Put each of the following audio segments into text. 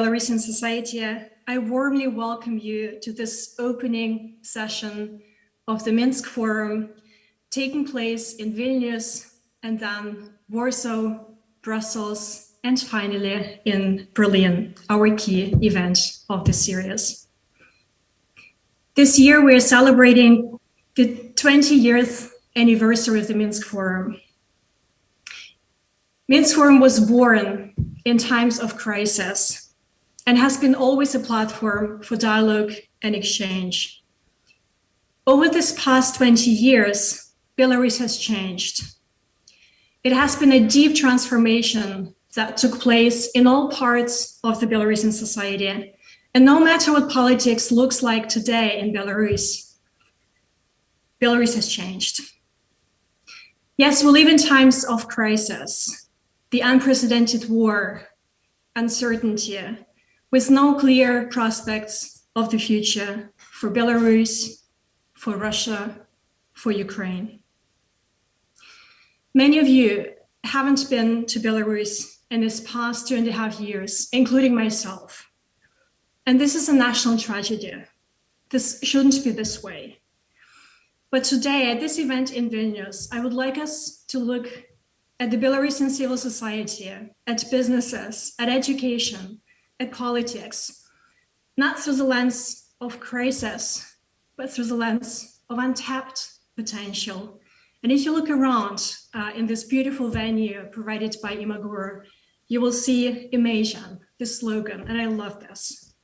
Belarusian society, I warmly welcome you to this opening session of the Minsk Forum, taking place in Vilnius and then Warsaw, Brussels, and finally in Berlin, our key event of the series. This year we are celebrating the 20th anniversary of the Minsk Forum. Minsk Forum was born in times of crisis and has been always a platform for dialogue and exchange. Over this past 20 years, Belarus has changed. It has been a deep transformation that took place in all parts of the Belarusian society. And no matter what politics looks like today in Belarus, Belarus has changed. Yes, we live in times of crisis, the unprecedented war, uncertainty, with no clear prospects of the future for Belarus, for Russia, for Ukraine. Many of you haven't been to Belarus in this past 2.5 years, including myself. And this is a national tragedy. This shouldn't be this way. But today, at this event in Vilnius, I would like us to look at the Belarusian civil society, at businesses, at education, at politics, not through the lens of crisis, but through the lens of untapped potential. And if you look around in this beautiful venue provided by Imaguru, you will see Imagine, the slogan, and I love this.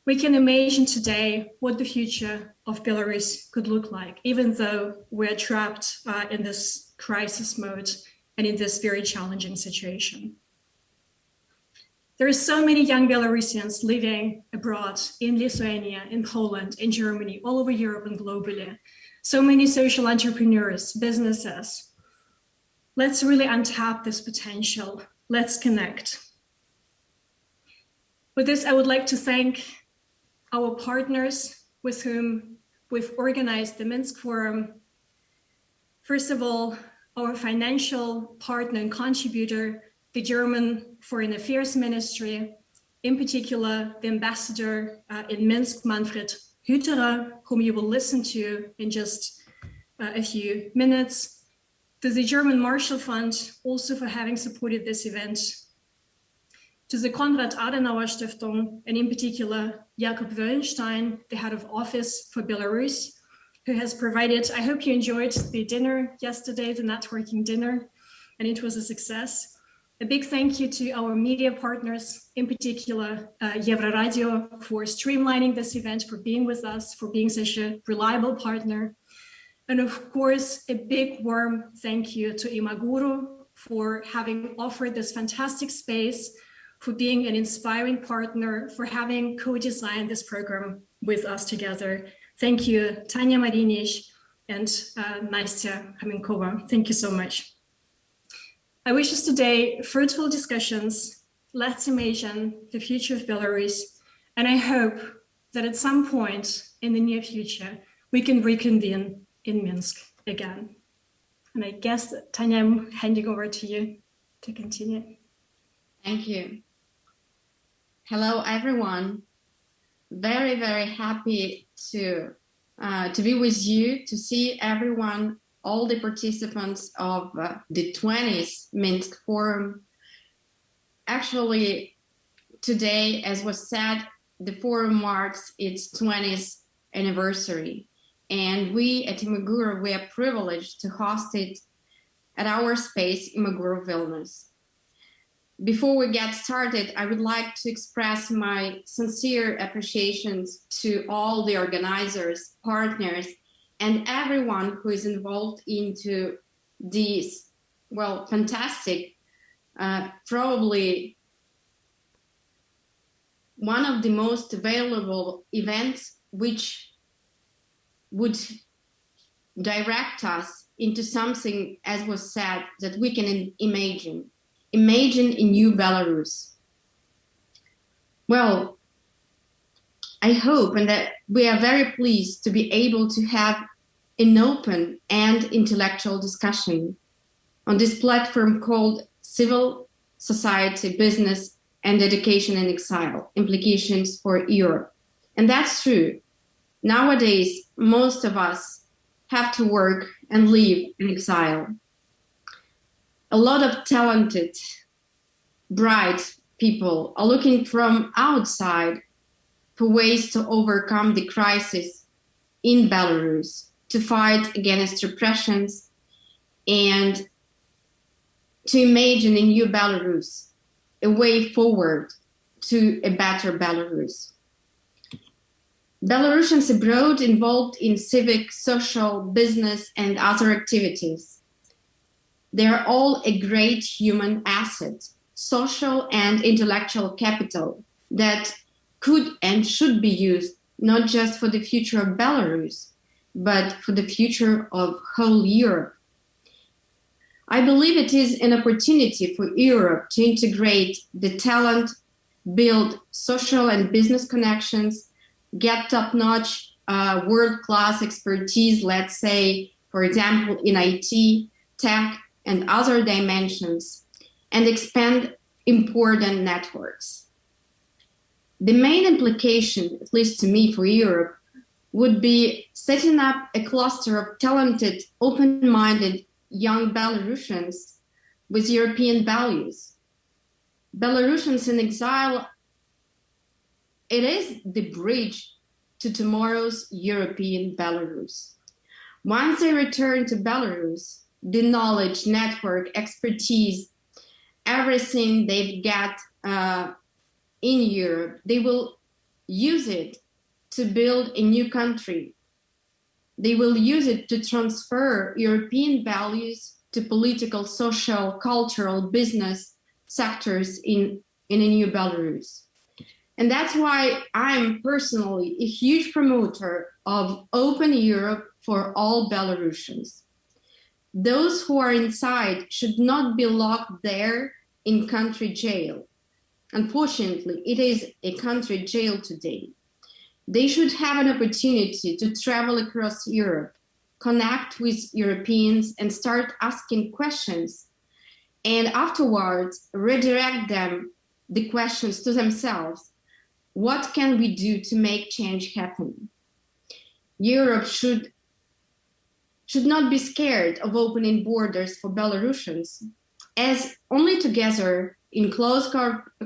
We can imagine today what the future of Belarus could look like, even though we're trapped in this crisis mode and in this very challenging situation. There are so many young Belarusians living abroad in Lithuania, in Poland, in Germany, all over Europe and globally. So many social entrepreneurs, businesses. Let's really untap this potential. Let's connect. With this, I would like to thank our partners with whom we've organized the Minsk Forum. First of all, our financial partner and contributor, the German Foreign Affairs Ministry, in particular, the ambassador in Minsk, Manfred Hüterer, whom you will listen to in just a few minutes, to the German Marshall Fund, also for having supported this event, to the Konrad Adenauer Stiftung, and in particular, Jakob Wöllenstein, the head of office for Belarus, who has provided, I hope you enjoyed the dinner yesterday, the networking dinner, and it was a success. A big thank you to our media partners, in particular, Euroradio, for streamlining this event, for being with us, for being such a reliable partner. And of course, a big warm thank you to Imaguru for having offered this fantastic space, for being an inspiring partner, for having co-designed this program with us together. Thank you, Tanya Marinic and Nastya Kamenkova. Thank you so much. I wish us today fruitful discussions. Let's imagine the future of Belarus. And I hope that at some point in the near future, we can reconvene in Minsk again. And I guess, Tanya, I'm handing over to you to continue. Thank you. Hello, everyone. Very, very happy to be with you, to see everyone, all the participants of the 20th Minsk Forum. Actually, today, as was said, the forum marks its 20th anniversary. And we at Imaguru, we are privileged to host it at our space, Imaguru Vilnius. Before we get started, I would like to express my sincere appreciations to all the organizers, partners, and everyone who is involved into this, well, fantastic, probably one of the most valuable events which would direct us into something, as was said, that we can imagine. Imagine a new Belarus. Well, I hope and that we are very pleased to be able to have an open and intellectual discussion on this platform called Civil Society, Business and education in exile, implications for Europe. And that's true. Nowadays, most of us have to work and live in exile. A lot of talented, bright people are looking from outside for ways to overcome the crisis in Belarus, to fight against repressions, and to imagine a new Belarus, a way forward to a better Belarus. Belarusians abroad involved in civic, social, business, and other activities. They are all a great human asset, social and intellectual capital that could and should be used not just for the future of Belarus, but for the future of whole Europe. I believe it is an opportunity for Europe to integrate the talent, build social and business connections, get top-notch world-class expertise, let's say, for example, in IT, tech, and other dimensions, and expand important networks. The main implication, at least to me, for Europe, would be setting up a cluster of talented, open-minded young Belarusians with European values. Belarusians in exile, it is the bridge to tomorrow's European Belarus. Once they return to Belarus, the knowledge, network, expertise, everything they've got in Europe, they will use it to build a new country. They will use it to transfer European values to political, social, cultural, business sectors in a new Belarus. And that's why I'm personally a huge promoter of open Europe for all Belarusians. Those who are inside should not be locked there in country jail. Unfortunately, it is a country jail today. They should have an opportunity to travel across Europe, connect with Europeans, and start asking questions, and afterwards redirect the questions to themselves. What can we do to make change happen? Europe should not be scared of opening borders for Belarusians, as only together, in close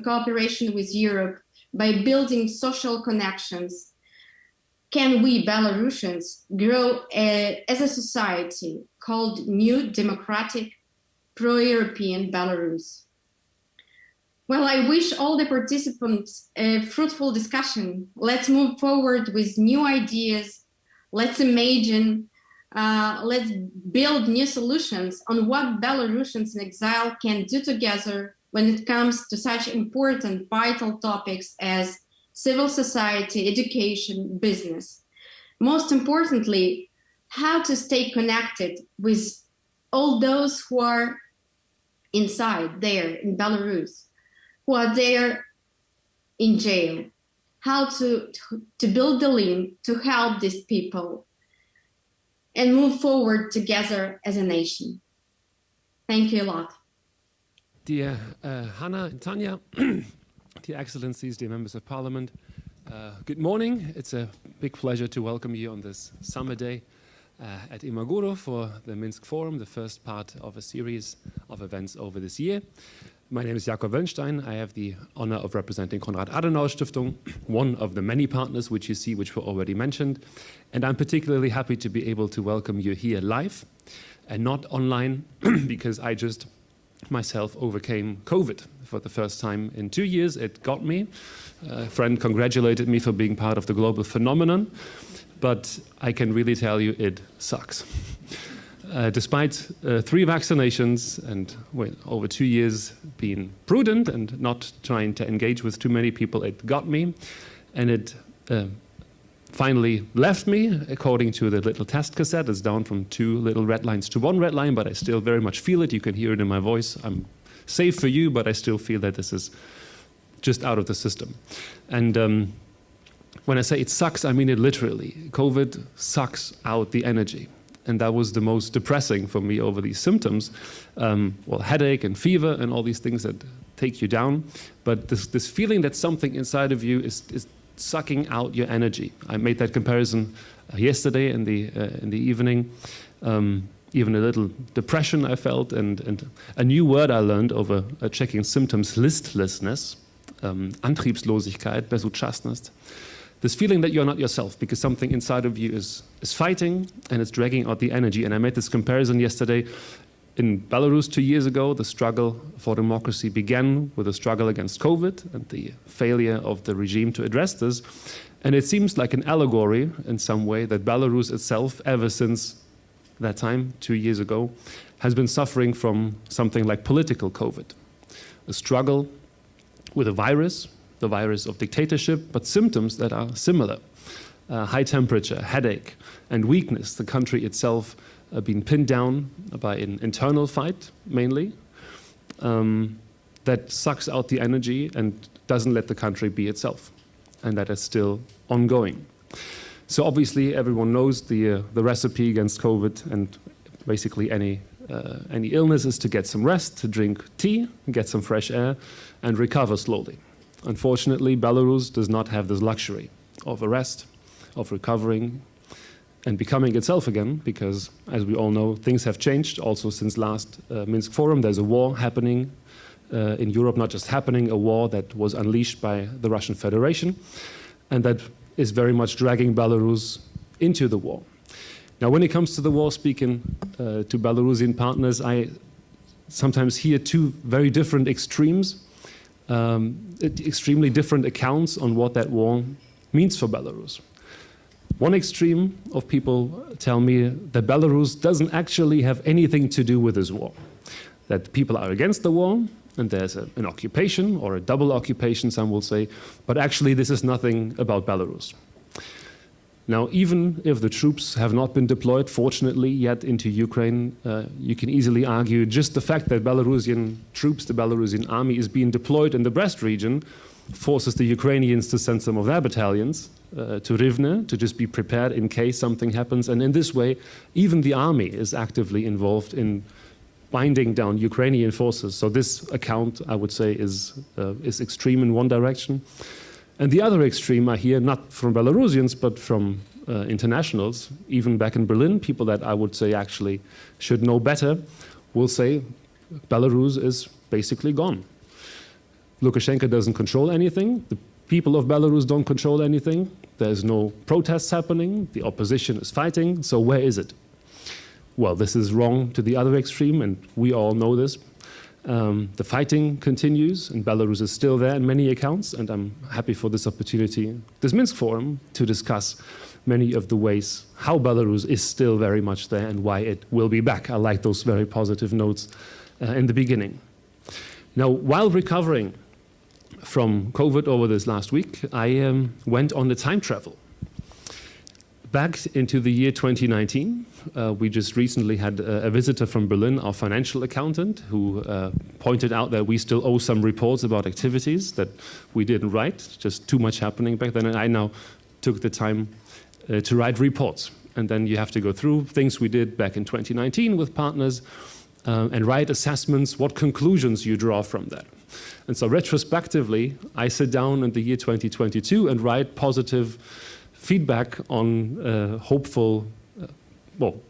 cooperation with Europe, by building social connections, can we Belarusians grow as a society called New Democratic Pro-European Belarus. Well, I wish all the participants a fruitful discussion. Let's move forward with new ideas. Let's imagine, let's build new solutions on what Belarusians in exile can do together when it comes to such important, vital topics as civil society, education, business. Most importantly, how to stay connected with all those who are inside there in Belarus, who are there in jail, how to build the link to help these people and move forward together as a nation. Thank you a lot. Dear Hannah and Tanya, dear Excellencies, dear Members of Parliament, good morning. It's a big pleasure to welcome you on this summer day at Imaguro for the Minsk Forum, the first part of a series of events over this year. My name is Jakob Wöllenstein. I have the honor of representing Konrad Adenauer Stiftung, one of the many partners which you see, which were already mentioned. And I'm particularly happy to be able to welcome you here live and not online because I just myself overcame COVID for the first time in 2 years. It got me. A friend congratulated me for being part of the global phenomenon, but I can really tell you it sucks. Despite 3 vaccinations and over 2 years being prudent and not trying to engage with too many people, it got me, and it finally left me. According to the little test cassette, it's down from 2 little red lines to 1 red line, but I still very much feel it. You can hear it in my voice. I'm safe for you, but I still feel that this is just out of the system. And when I say it sucks, I mean it literally. COVID sucks out the energy. and that was the most depressing for me over these symptoms. Well, headache and fever and all these things that take you down, but this feeling that something inside of you is sucking out your energy. I made that comparison yesterday in the evening. Even a little depression I felt, and a new word I learned over checking symptoms: listlessness, Antriebslosigkeit, Bezúčasnost. This feeling that you're not yourself because something inside of you is fighting and it's dragging out the energy. And I made this comparison yesterday. In Belarus 2 years ago, the struggle for democracy began with a struggle against COVID and the failure of the regime to address this. And it seems like an allegory in some way that Belarus itself, ever since that time, 2 years ago, has been suffering from something like political COVID. A struggle with a virus, the virus of dictatorship, but symptoms that are similar. High temperature, headache, and weakness. The country itself been pinned down by an internal fight, mainly, that sucks out the energy and doesn't let the country be itself. And that is still ongoing. So obviously everyone knows the recipe against COVID and basically any illness is to get some rest, to drink tea, get some fresh air, and recover slowly. Unfortunately, Belarus does not have this luxury of a rest, of recovering, and becoming itself again, because, as we all know, things have changed also since last Minsk Forum. There's a war happening in Europe, not just happening, a war that was unleashed by the Russian Federation, and that is very much dragging Belarus into the war. Now, when it comes to the war, speaking to Belarusian partners, I sometimes hear two very different extremes, extremely different accounts on what that war means for Belarus. One extreme of people tell me that Belarus doesn't actually have anything to do with this war, that people are against the war, and there's an occupation, or a double occupation, some will say, but actually this is nothing about Belarus. Now, even if the troops have not been deployed, fortunately, yet into Ukraine, you can easily argue just the fact that Belarusian troops, the Belarusian army, is being deployed in the Brest region forces the Ukrainians to send some of their battalions to Rivne to just be prepared in case something happens. And in this way, even the army is actively involved in binding down Ukrainian forces. So this account, I would say, is extreme in one direction. And the other extreme I hear, not from Belarusians, but from internationals, even back in Berlin, people that I would say actually should know better, will say Belarus is basically gone. Lukashenko doesn't control anything. The people of Belarus don't control anything. There's no protests happening. The opposition is fighting. So where is it? Well, this is wrong to the other extreme, and we all know this. The fighting continues, and Belarus is still there in many accounts, and I'm happy for this opportunity, this Minsk Forum, to discuss many of the ways how Belarus is still very much there and why it will be back. I like those very positive notes in the beginning. Now, while recovering from COVID over this last week, I went on a time travel. Back into the year 2019, we just recently had a visitor from Berlin, our financial accountant, who pointed out that we still owe some reports about activities that we didn't write, just too much happening back then. And I now took the time to write reports. And then you have to go through things we did back in 2019 with partners and write assessments, what conclusions you draw from that. And so retrospectively, I sit down in the year 2022 and write positive feedback on hopeful,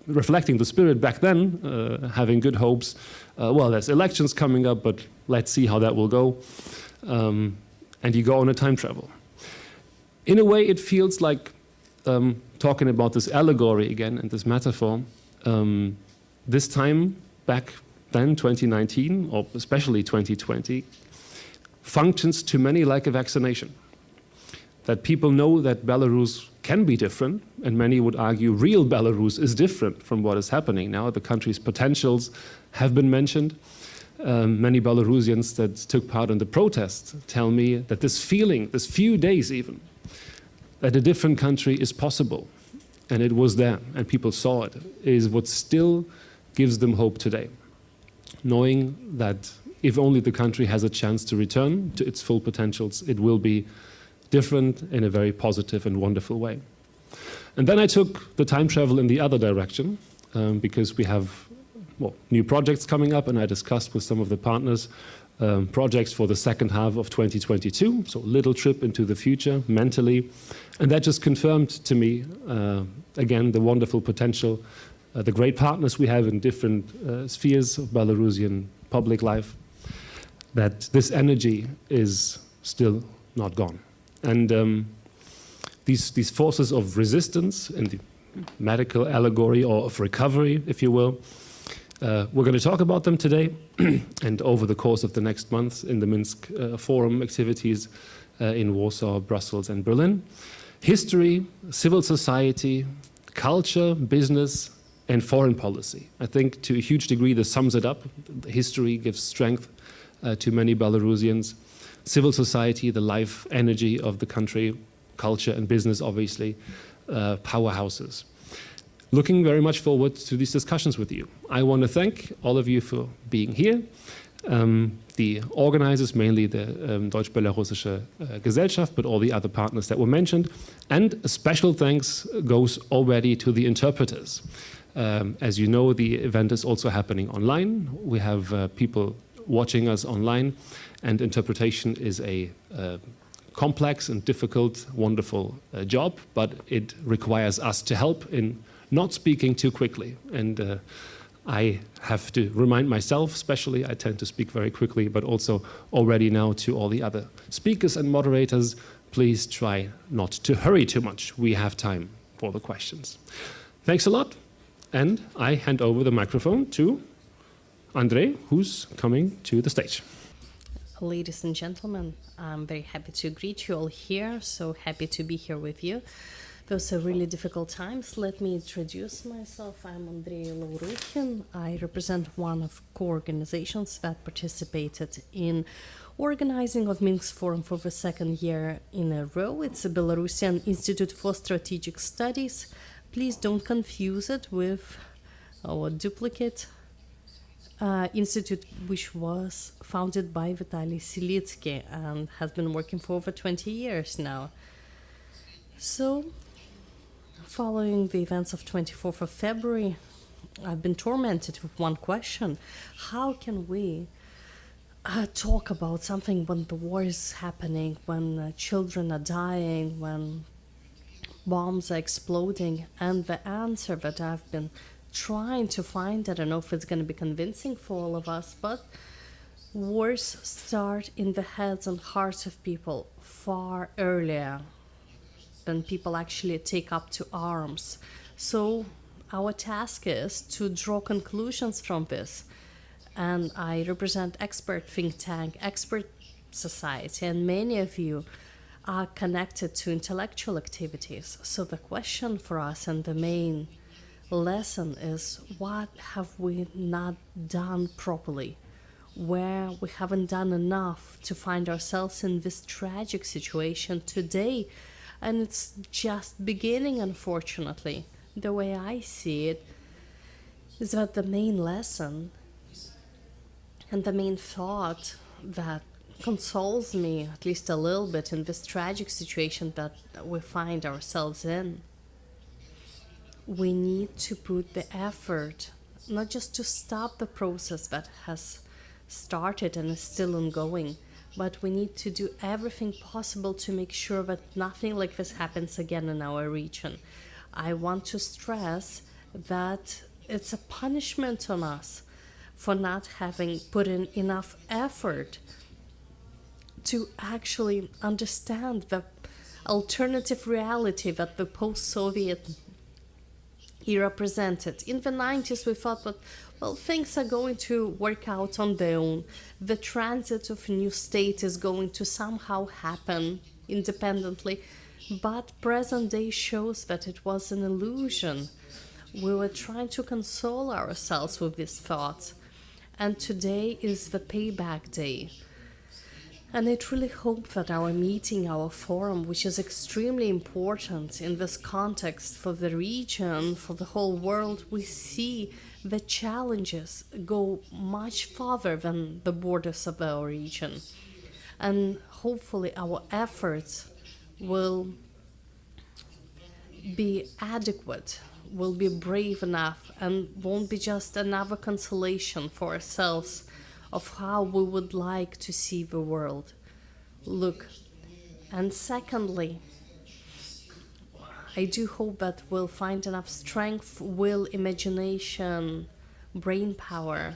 reflecting the spirit back then, having good hopes. Well, there's elections coming up, but let's see how that will go. And you go on a time travel. In a way, it feels like talking about this allegory again and this metaphor. This time back then, 2019, or especially 2020, functions to many like a vaccination. That people know that Belarus can be different, and many would argue real Belarus is different from what is happening now. The country's potentials have been mentioned. Many Belarusians that took part in the protests tell me that this feeling, this few days even, that a different country is possible, and it was there, and people saw it, is what still gives them hope today. Knowing that if only the country has a chance to return to its full potentials, it will be different in a very positive and wonderful way. And then I took the time travel in the other direction. because we have new projects coming up, and I discussed with some of the partners projects for the second half of 2022, so a little trip into the future mentally. And that just confirmed to me, again, the wonderful potential, the great partners we have in different spheres of Belarusian public life, that this energy is still not gone. And these forces of resistance in the medical allegory, or of recovery, if you will, we're going to talk about them today and over the course of the next months in the Minsk Forum activities in Warsaw, Brussels, and Berlin. History, civil society, culture, business, and foreign policy. I think to a huge degree this sums it up. History gives strength to many Belarusians. Civil society, the life energy of the country, culture and business, obviously, powerhouses. Looking very much forward to these discussions with you. I want to thank all of you for being here. The organizers, mainly the Deutsch-Belarussische Gesellschaft, but all the other partners that were mentioned. And a special thanks goes already to the interpreters. As you know, the event is also happening online. We have people watching us online, and interpretation is a complex and difficult, wonderful job, but it requires us to help in not speaking too quickly. And I have to remind myself, especially, I tend to speak very quickly, but also already now to all the other speakers and moderators, please try not to hurry too much. We have time for the questions. Thanks a lot. And I hand over the microphone to Andrei, who's coming to the stage. Ladies and gentlemen, I'm very happy to greet you all here. So happy to be here with you. Those are really difficult times. Let me introduce myself. I'm Andrei Laurukhin. I represent one of co-organizations that participated in organizing of Minsk Forum for the second year in a row. It's a Belarusian Institute for Strategic Studies. Please don't confuse it with our duplicate institute, which was founded by Vitaly Silitsky and has been working for over 20 years now. So, following the events of 24th of February, I've been tormented with one question. How can we talk about something when the war is happening, when children are dying, when bombs are exploding? And the answer that I've been trying to find, I don't know if it's going to be convincing for all of us, but wars start in the heads and hearts of people far earlier than people actually take up to arms. So our task is to draw conclusions from this. And I represent expert think tank, expert society, and many of you are connected to intellectual activities. So the question for us and the main lesson is, what have we not done properly? Where we haven't done enough to find ourselves in this tragic situation today? And it's just beginning, unfortunately. The way I see it is that the main lesson and the main thought that consoles me, at least a little bit, in this tragic situation that we find ourselves in, we need to put the effort, not just to stop the process that has started and is still ongoing, but we need to do everything possible to make sure that nothing like this happens again in our region. I want to stress that it's a punishment on us for not having put in enough effort to actually understand the alternative reality that the post-Soviet era presented. In the 90s, we thought that, well, things are going to work out on their own. The transit of a new state is going to somehow happen independently. But present day shows that it was an illusion. We were trying to console ourselves with these thoughts. And today is the payback day. And I truly hope that our meeting, our forum, which is extremely important in this context for the region, for the whole world, we see the challenges go much farther than the borders of our region. And hopefully our efforts will be adequate, will be brave enough and won't be just another consolation for ourselves of how we would like to see the world. Look, and secondly, I do hope that we'll find enough strength, will, imagination, brain power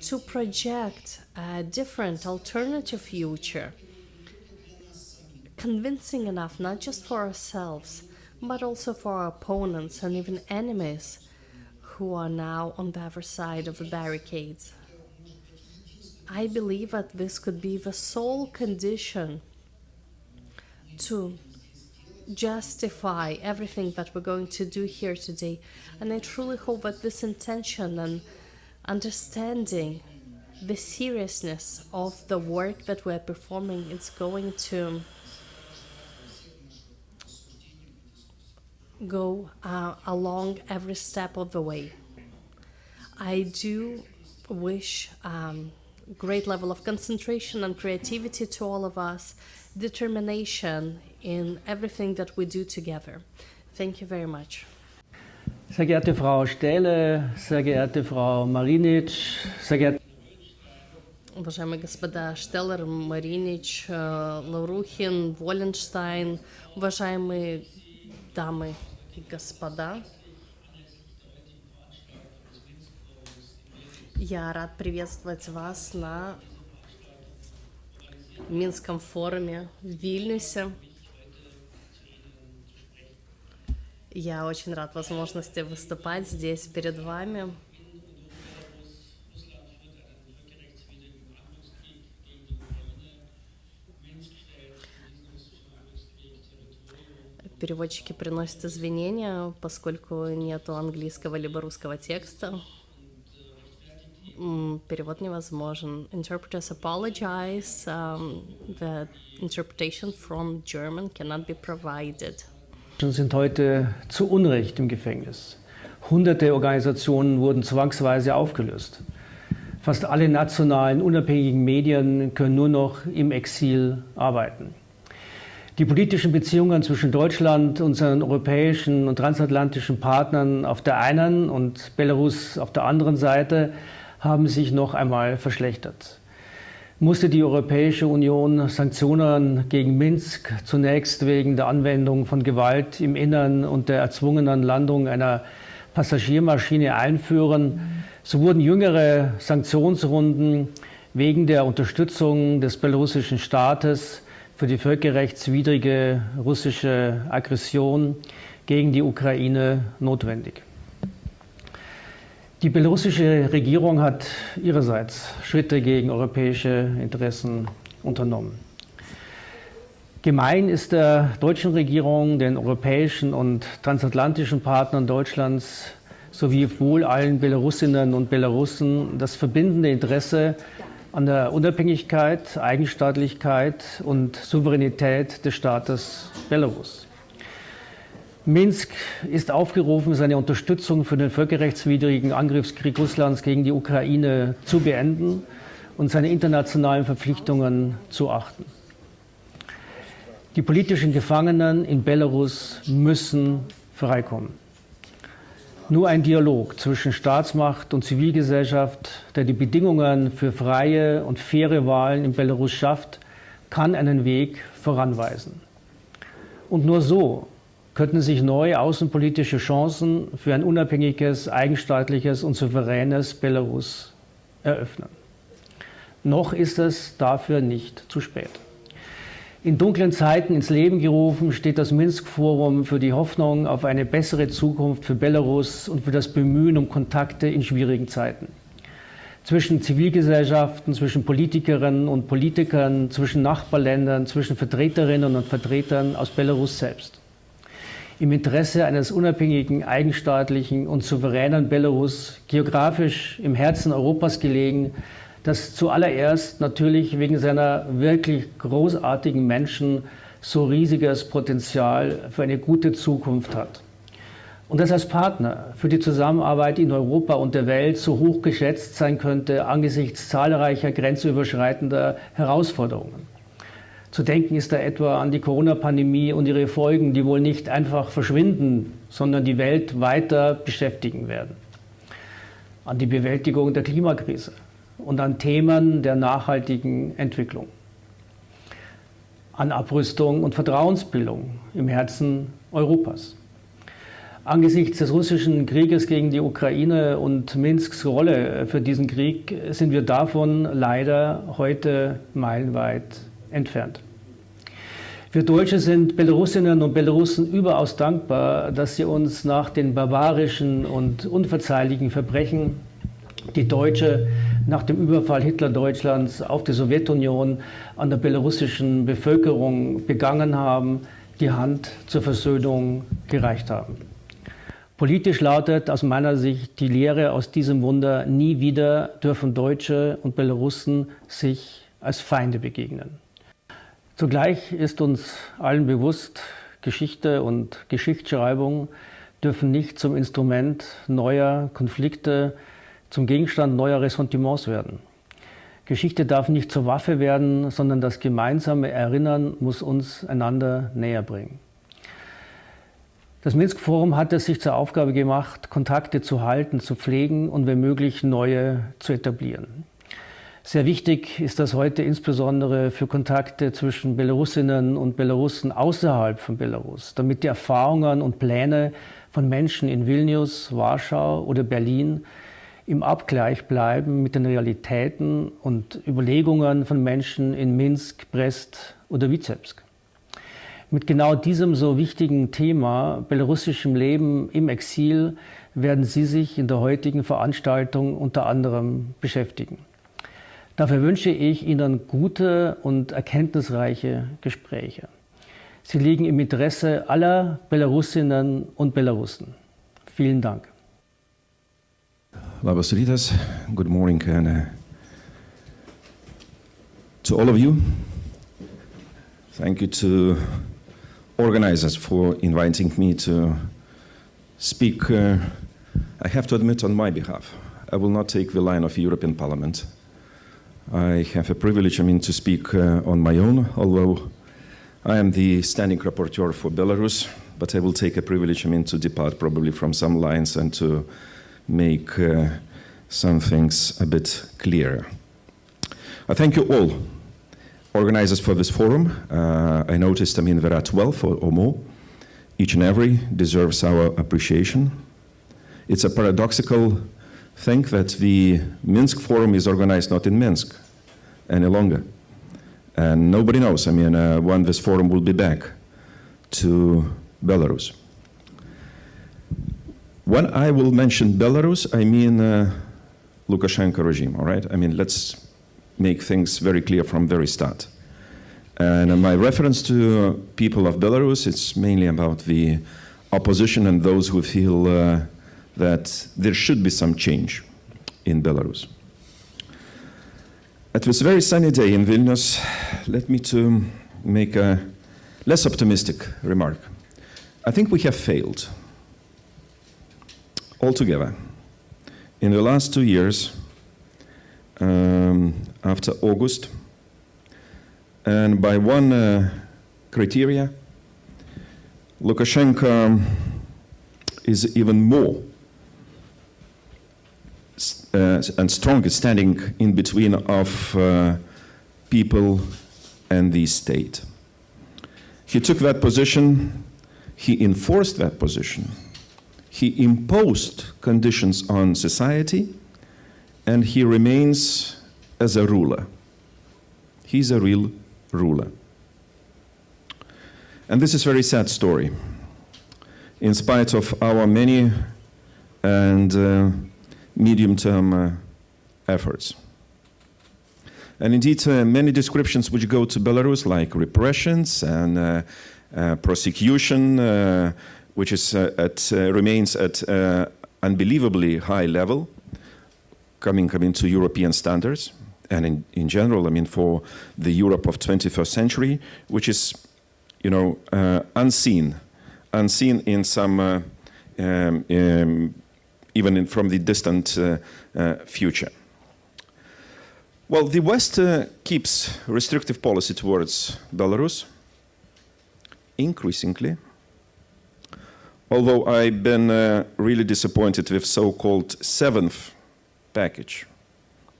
to project a different, alternative future, convincing enough not just for ourselves, but also for our opponents and even enemies who are now on the other side of the barricades. I believe that this could be the sole condition to justify everything that we're going to do here today. And I truly hope that this intention and understanding the seriousness of the work that we're performing is going to go along every step of the way. I do wish great level of concentration and creativity to all of us, determination in everything that we do together. Thank you very much. Sehr geehrte Frau Stähle, sehr geehrte Frau Marinic, sehr geehrte Уважаемые господа Штеллер, Маринич, Лаурухин, Воленштайн, уважаемые дамы и господа, я рад приветствовать вас на Минском форуме в Вильнюсе. Я очень рад возможности выступать здесь перед вами. Переводчики приносят извинения, поскольку нету английского либо русского текста. Перевод невозможен. Interpreters apologize. The interpretation from German cannot be provided. Sind heute zu Unrecht im Gefängnis. Hunderte Organisationen wurden zwangsweise aufgelöst. Fast alle nationalen, unabhängigen Medien können nur noch im Exil arbeiten. Die politischen Beziehungen zwischen Deutschland, unseren europäischen und transatlantischen Partnern auf der einen und Belarus auf der anderen Seite haben sich noch einmal verschlechtert. Musste die Europäische Union Sanktionen gegen Minsk zunächst wegen der Anwendung von Gewalt im Innern und der erzwungenen Landung einer Passagiermaschine einführen, so wurden jüngere Sanktionsrunden wegen der Unterstützung des belarussischen Staates für die völkerrechtswidrige russische Aggression gegen die Ukraine notwendig. Die belarussische Regierung hat ihrerseits Schritte gegen europäische Interessen unternommen. Gemein ist der deutschen Regierung, den europäischen und transatlantischen Partnern Deutschlands sowie wohl allen Belarusinnen und Belarussen das verbindende Interesse an der Unabhängigkeit, Eigenstaatlichkeit und Souveränität des Staates Belarus. Minsk ist aufgerufen, seine Unterstützung für den völkerrechtswidrigen Angriffskrieg Russlands gegen die Ukraine zu beenden und seine internationalen Verpflichtungen zu achten. Die politischen Gefangenen in Belarus müssen freikommen. Nur ein Dialog zwischen Staatsmacht und Zivilgesellschaft, der die Bedingungen für freie und faire Wahlen in Belarus schafft, kann einen Weg voranweisen. Und nur so könnten sich neue außenpolitische Chancen für ein unabhängiges, eigenstaatliches und souveränes Belarus eröffnen. Noch ist es dafür nicht zu spät. In dunklen Zeiten ins Leben gerufen steht das Minsk-Forum für die Hoffnung auf eine bessere Zukunft für Belarus und für das Bemühen um Kontakte in schwierigen Zeiten. Zwischen Zivilgesellschaften, zwischen Politikerinnen und Politikern, zwischen Nachbarländern, zwischen Vertreterinnen und Vertretern aus Belarus selbst. Im Interesse eines unabhängigen, eigenstaatlichen und souveränen Belarus, geografisch im Herzen Europas gelegen, das zuallererst natürlich wegen seiner wirklich großartigen Menschen so riesiges Potenzial für eine gute Zukunft hat. Und das als Partner für die Zusammenarbeit in Europa und der Welt so hoch geschätzt sein könnte angesichts zahlreicher grenzüberschreitender Herausforderungen. Zu denken ist da etwa an die Corona-Pandemie und ihre Folgen, die wohl nicht einfach verschwinden, sondern die Welt weiter beschäftigen werden. An die Bewältigung der Klimakrise und an Themen der nachhaltigen Entwicklung. An Abrüstung und Vertrauensbildung im Herzen Europas. Angesichts des russischen Krieges gegen die Ukraine und Minsks Rolle für diesen Krieg sind wir davon leider heute meilenweit entfernt. Wir Deutsche sind Belarusinnen und Belarussen überaus dankbar, dass sie uns nach den barbarischen und unverzeihlichen Verbrechen, die Deutsche nach dem Überfall Hitler-Deutschlands auf die Sowjetunion an der belarussischen Bevölkerung begangen haben, die Hand zur Versöhnung gereicht haben. Politisch lautet aus meiner Sicht die Lehre aus diesem Wunder: Nie wieder dürfen Deutsche und Belarussen sich als Feinde begegnen. Zugleich ist uns allen bewusst, Geschichte und Geschichtsschreibung dürfen nicht zum Instrument neuer Konflikte, zum Gegenstand neuer Ressentiments werden. Geschichte darf nicht zur Waffe werden, sondern das gemeinsame Erinnern muss uns einander näher bringen. Das Minsk-Forum hat es sich zur Aufgabe gemacht, Kontakte zu halten, zu pflegen und wenn möglich neue zu etablieren. Sehr wichtig ist das heute insbesondere für Kontakte zwischen Belarusinnen und Belarussen außerhalb von Belarus, damit die Erfahrungen und Pläne von Menschen in Vilnius, Warschau oder Berlin im Abgleich bleiben mit den Realitäten und Überlegungen von Menschen in Minsk, Brest oder Wizebsk. Mit genau diesem so wichtigen Thema, belarussischem Leben im Exil, werden Sie sich in der heutigen Veranstaltung unter anderem beschäftigen. Dafür wünsche ich Ihnen gute und erkenntnisreiche Gespräche. Sie liegen im Interesse aller Belarusinnen und Belarussen. Vielen Dank. Labas rytas, good morning, and to all of you, thank you to organizers for inviting me to speak. I have to admit on my behalf, I will not take the line of European Parliament. I have a privilege, to speak on my own, although I am the standing rapporteur for Belarus, but I will take a privilege, to depart probably from some lines and to make some things a bit clearer. I thank you all, organizers for this forum. I noticed, there are 12 or more. Each and every deserves our appreciation. It's a paradoxical thing that the Minsk Forum is organized not in Minsk any longer. And nobody knows, when this forum will be back to Belarus. When I will mention Belarus, I mean Lukashenko regime, all right? Let's make things very clear from very start. And my reference to people of Belarus, it's mainly about the opposition and those who feel that there should be some change in Belarus. At this very sunny day in Vilnius, let me to make a less optimistic remark. I think we have failed altogether. In the last 2 years, after August, and by one criteria, Lukashenko is even more and stronger standing in between of people and the state. He took that position, he enforced that position, he imposed conditions on society, and he remains as a ruler. He's a real ruler. And this is a very sad story. In spite of our many and medium-term efforts. And indeed, many descriptions which go to Belarus, like repressions and prosecution, which is remains at unbelievably high level, coming to European standards, and in general, for the Europe of 21st century, which is, unseen in some even from the distant future. Well, the West keeps restrictive policy towards Belarus, increasingly. Although I've been really disappointed with so-called seventh package,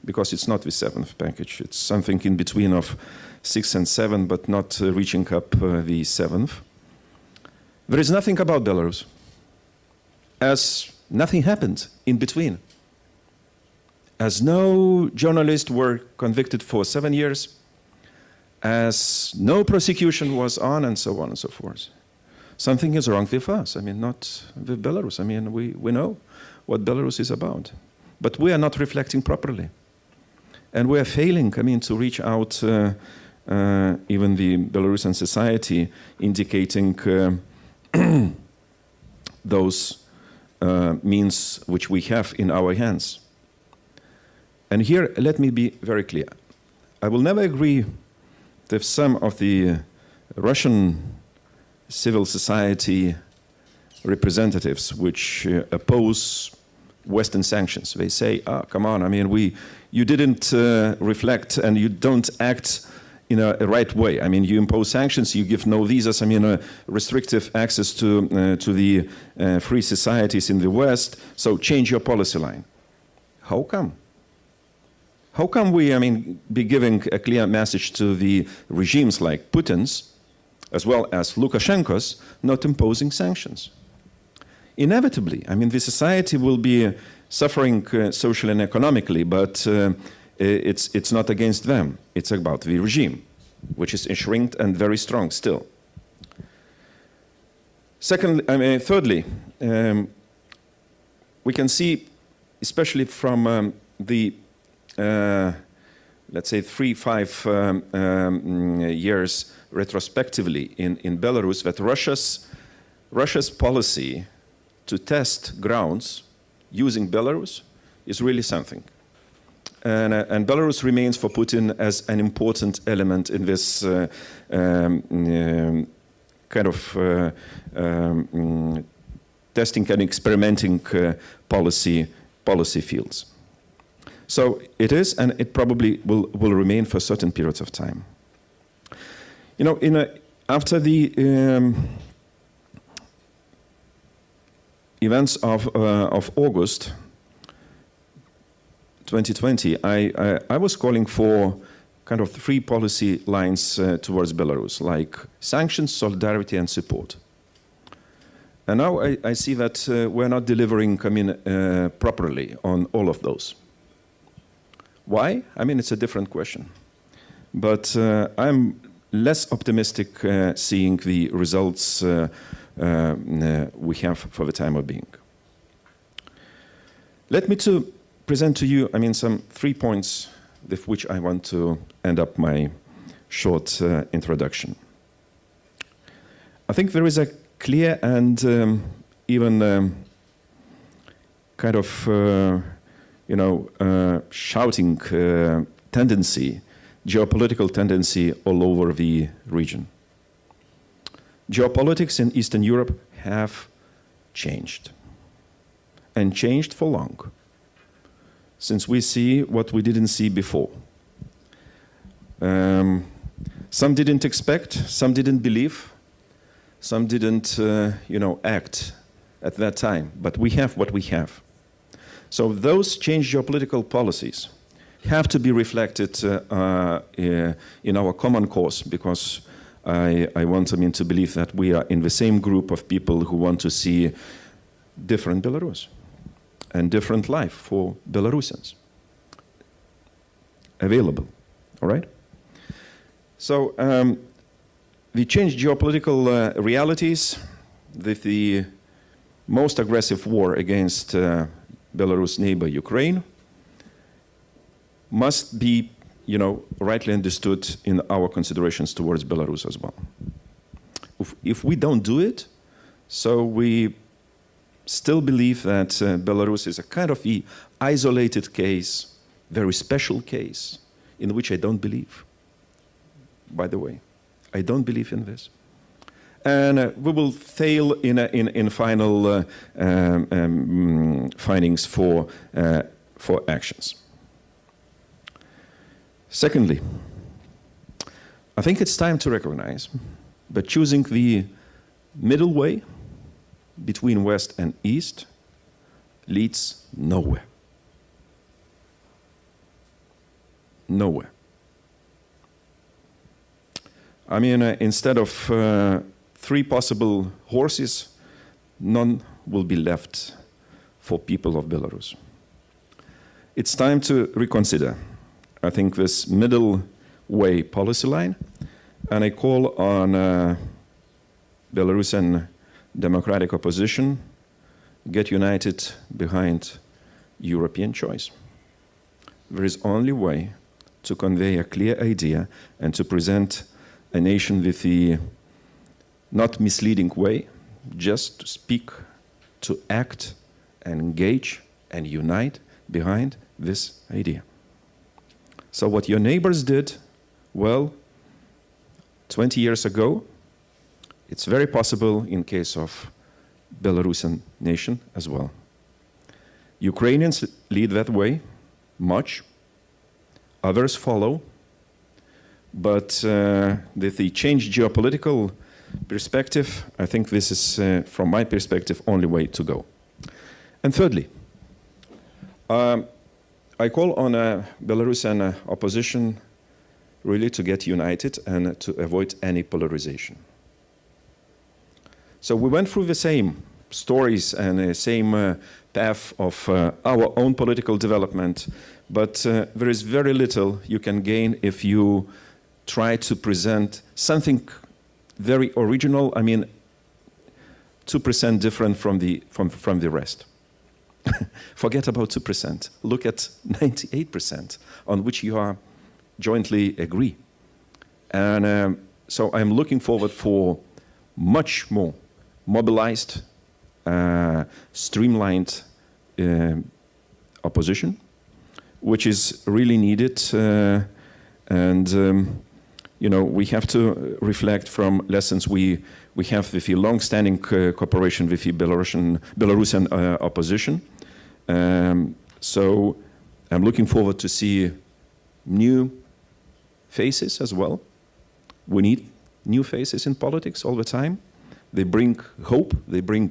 because it's not the seventh package. It's something in between of 6 and 7, but not reaching up the seventh. There is nothing about Belarus, as nothing happened in between. As no journalists were convicted for 7 years, as no prosecution was on, and so on and so forth. Something is wrong with us. I mean, not with Belarus. I mean, we know what Belarus is about. But we are not reflecting properly. And we are failing, I mean, to reach out even the Belarusian society, indicating those means which we have in our hands. And here, let me be very clear. I will never agree with some of the Russian civil society representatives which oppose Western sanctions. They say, come on, I mean, you didn't reflect and you don't act in a right way. I mean, you impose sanctions, you give no visas, I mean, restrictive access to the free societies in the West, so change your policy line. How come? How come we, I mean, be giving a clear message to the regimes like Putin's, as well as Lukashenko's, not imposing sanctions? Inevitably, I mean, the society will be suffering socially and economically, but it's not against them. It's about the regime, which is enshrined and very strong still. Thirdly, we can see, especially from the let's say 3-5 years retrospectively in Belarus, that Russia's policy to test grounds using Belarus is really something. And Belarus remains for Putin as an important element in this kind of testing and experimenting policy fields. So it is, and it probably will remain for certain periods of time. You know, after the events of August 2020, I was calling for kind of 3 policy lines towards Belarus, like sanctions, solidarity, and support. And now I see that we're not delivering, I mean, properly on all of those. Why? I mean, it's a different question. But I'm less optimistic seeing the results we have for the time of being. Let me to present to you, I mean, some 3 points with which I want to end up my short introduction. I think there is a clear and even kind of shouting tendency, geopolitical tendency all over the region. Geopolitics in Eastern Europe have changed, and changed for long, since we see what we didn't see before. Some didn't expect, some didn't believe, some didn't, act at that time, but we have what we have. So those changed geopolitical policies have to be reflected in our common cause, because I want to believe that we are in the same group of people who want to see different Belarus and different life for Belarusians available, all right? So the changed geopolitical realities with the most aggressive war against Belarus' neighbor, Ukraine, must be, rightly understood in our considerations towards Belarus as well. If we don't do it, so we still believe that Belarus is a kind of isolated case, very special case, in which I don't believe. By the way, I don't believe in this. And we will fail in final findings for actions. Secondly, I think it's time to recognize that choosing the middle way between West and East leads nowhere. Nowhere. I mean, instead of 3 possible horses, none will be left for people of Belarus. It's time to reconsider, I think, this middle way policy line, and I call on Belarusian democratic opposition, get united behind European choice. There is only way to convey a clear idea and to present a nation with the not misleading way, just to speak, to act and engage and unite behind this idea. So what your neighbors did, well, 20 years ago, it's very possible in case of Belarusian nation as well. Ukrainians lead that way, much. Others follow. But with the changed geopolitical perspective, I think this is, from my perspective, only way to go. And thirdly, I call on Belarusian opposition really to get united and to avoid any polarization. So we went through the same stories and the same path of our own political development, but there is very little you can gain if you try to present something very original, I mean, 2% different from the rest. Forget about 2%. Look at 98% on which you are jointly agree. And so I'm looking forward for much more mobilized, streamlined opposition, which is really needed. You know, we have to reflect from lessons we have with the long-standing cooperation with the Belarusian opposition. So I'm looking forward to see new faces as well. We need new faces in politics all the time. They bring hope, they bring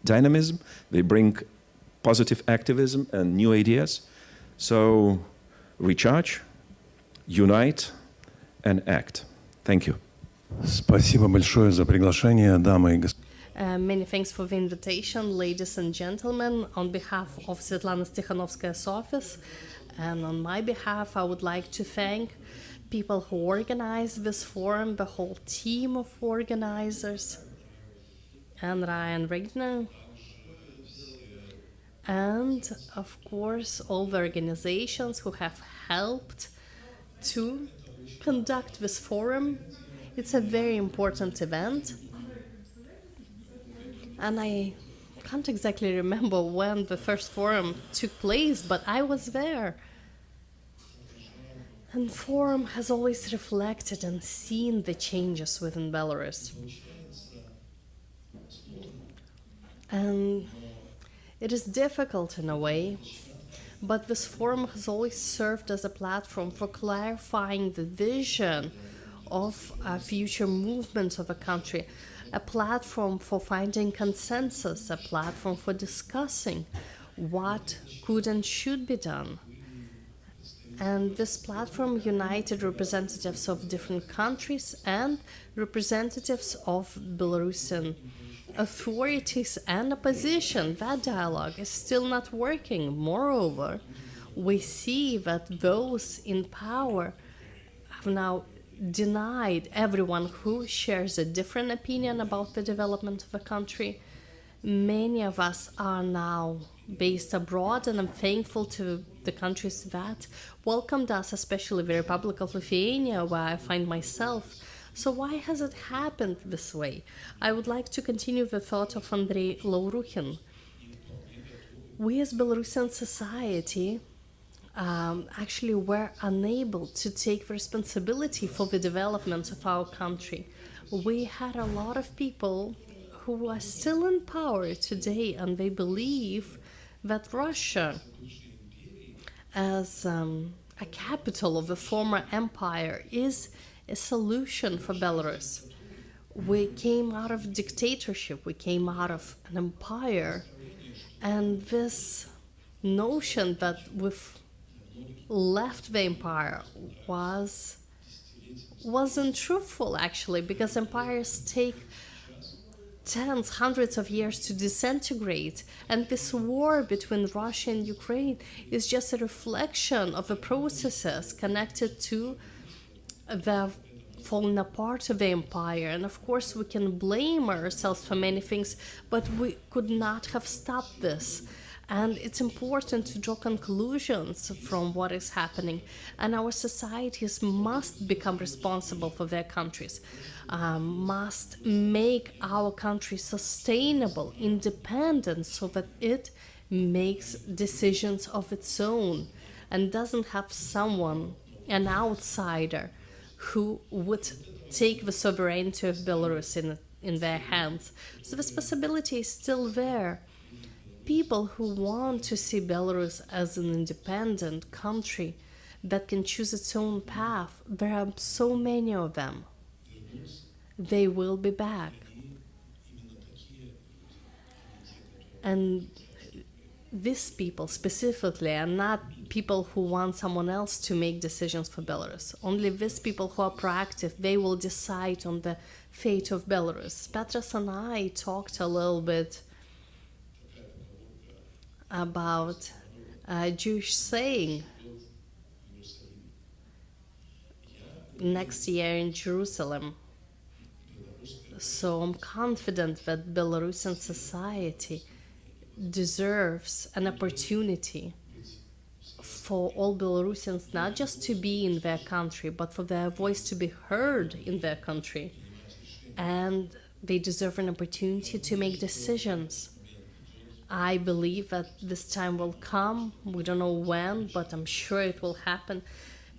dynamism, they bring positive activism and new ideas. So recharge, unite, and act. Thank you. Спасибо большое за приглашение, дамы и господа. Many thanks for the invitation, ladies and gentlemen. On behalf of Svetlana Stikhanovskaya's office and on my behalf, I would like to thank people who organized this forum, the whole team of organizers, and Ryan Regner, and of course all the organizations who have helped to conduct this forum. It's a very important event, and I can't exactly remember when the first forum took place, but I was there. And forum has always reflected and seen the changes within Belarus. And it is difficult in a way, but this forum has always served as a platform for clarifying the vision of a future movement of a country, a platform for finding consensus, a platform for discussing what could and should be done. And this platform united representatives of different countries and representatives of Belarusian authorities and opposition. That dialogue is still not working. Moreover, we see that those in power have now denied everyone who shares a different opinion about the development of the country. Many of us are now based abroad, and I'm thankful to the countries that welcomed us, especially the Republic of Lithuania, where I find myself. So why has it happened this way? I would like to continue the thought of Andrei Laurukhin. We as Belarusian society actually were unable to take responsibility for the development of our country. We had a lot of people who are still in power today, and they believe that Russia, as a capital of the former empire is a solution for Belarus. We came out of dictatorship, we came out of an empire, and this notion that we've left the empire wasn't truthful, actually, because empires take tens, hundreds of years to disintegrate, and this war between Russia and Ukraine is just a reflection of the processes connected to the falling apart of the empire. And of course we can blame ourselves for many things, but we could not have stopped this. And it's important to draw conclusions from what is happening. And our societies must become responsible for their countries, must make our country sustainable, independent, so that it makes decisions of its own and doesn't have someone, an outsider, who would take the sovereignty of Belarus in their hands. So this possibility is still there. People who want to see Belarus as an independent country that can choose its own path, there are so many of them. They will be back. And these people specifically are not people who want someone else to make decisions for Belarus. Only these people who are proactive, they will decide on the fate of Belarus. Petras and I talked a little bit about a Jewish saying next year in Jerusalem. So I'm confident that Belarusian society deserves an opportunity for all Belarusians not just to be in their country, but for their voice to be heard in their country. And they deserve an opportunity to make decisions. I believe that this time will come. We don't know when, but I'm sure it will happen,